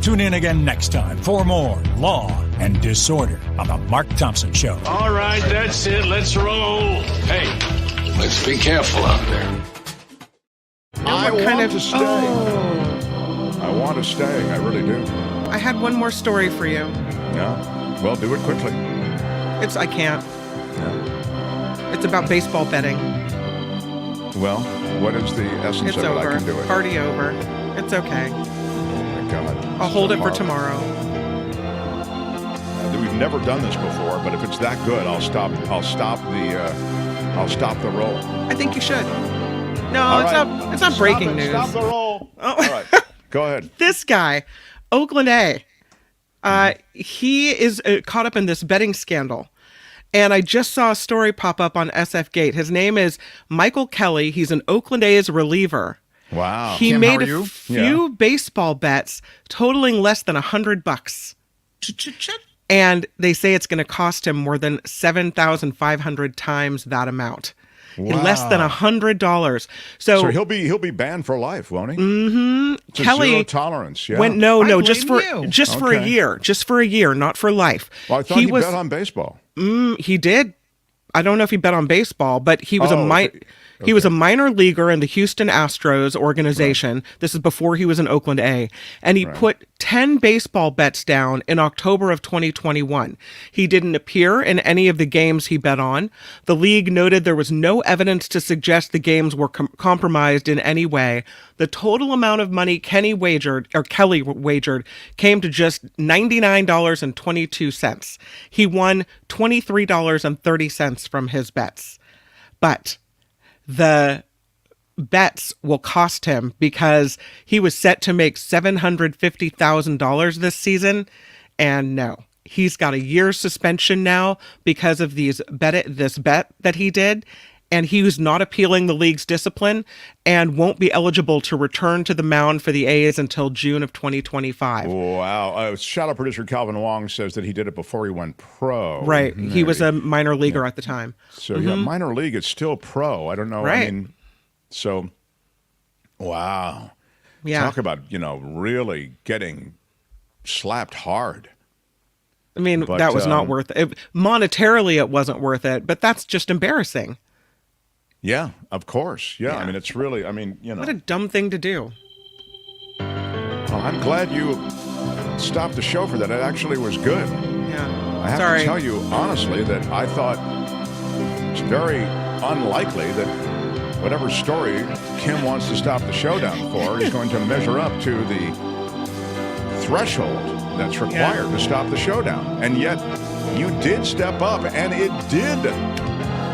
Tune in again next time for more Law and Disorder on The Mark Thompson Show. All right, that's it. Let's roll. Hey, let's be careful out there. I want to stay. I want to stay. I really do. I had one more story for you. Yeah? Well, do it quickly. I can't. Yeah. It's about baseball betting. Well, what is the essence of it? Over. I can do it. Party over. It's okay. Oh, my God. I'll hold it for tomorrow. We've never done this before, but if it's that good, I'll stop the roll. I think you should. No, it's not breaking news. Stop the roll. Oh. All right. Go ahead. This guy, Oakland A, he is caught up in this betting scandal. And I just saw a story pop up on SF Gate. His name is Michael Kelly. He's an Oakland A's reliever. Wow. He Kim, made a few baseball bets totaling less than $100. And they say it's going to cost him more than 7,500 times that amount. Wow. Less than $100. So he'll be banned for life, won't he? Mm-hmm. It's Kelly zero tolerance. Yeah. No, just for a year, not for life. Well, I thought he bet on baseball. He did. I don't know if he bet on baseball, but he was he was a minor leaguer in the Houston Astros organization. Right. This is before he was in Oakland A. And he put 10 baseball bets down in October of 2021. He didn't appear in any of the games he bet on. The league noted there was no evidence to suggest the games were compromised in any way. The total amount of money Kelly wagered came to just $99.22. He won $23.30 from his bets. But the bets will cost him because he was set to make $750,000 this season. And no, he's got a year's suspension now because of this bet that he did. And he was not appealing the league's discipline and won't be eligible to return to the mound for the A's until June of 2025. Wow. Shout-out producer Calvin Wong says that he did it before he went pro. Right. He was a minor leaguer at the time. So, yeah, minor league is still pro. I don't know. Right. I mean, so, wow. Yeah. Talk about, really getting slapped hard. I mean, that was not worth it. Monetarily, it wasn't worth it, but that's just embarrassing. Yeah, of course. Yeah, I mean, it's really, What a dumb thing to do. Well, I'm glad you stopped the show for that. It actually was good. Yeah. I have to tell you, honestly, that I thought it's very unlikely that whatever story Kim wants to stop the show down for is going to measure up to the threshold that's required to stop the show down. And yet, you did step up, and it did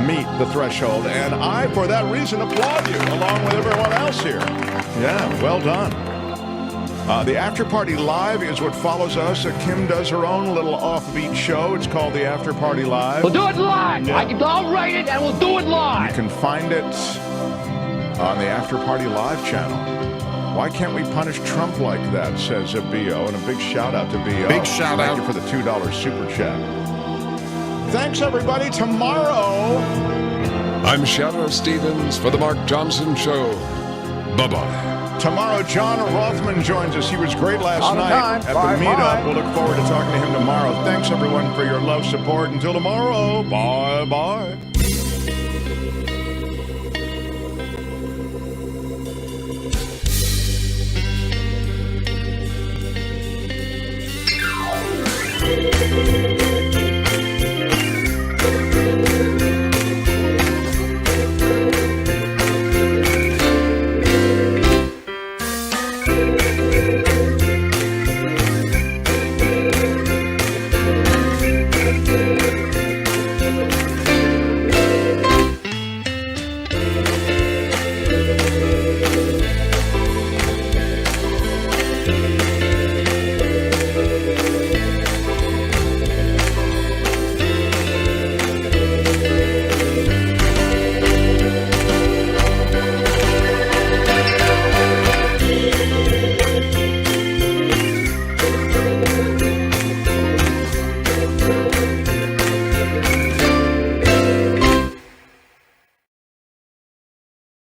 meet the threshold, and I, for that reason, applaud you, along with everyone else here. Yeah, well done. The After Party Live is what follows us. Kim does her own little offbeat show. It's called the After Party Live. We'll do it live. Yeah. I'll write it, and we'll do it live. You can find it on the After Party Live channel. Why can't we punish Trump like that, says a B.O., and a big shout-out to B.O. Big shout-out. Thank you for the $2 super chat. Thanks, everybody. Tomorrow, I'm Shadow Stevens for The Mark Thompson Show. Bye-bye. Tomorrow, John Rothman joins us. He was great last night at the meetup. We'll look forward to talking to him tomorrow. Thanks, everyone, for your love, support. Until tomorrow, bye-bye.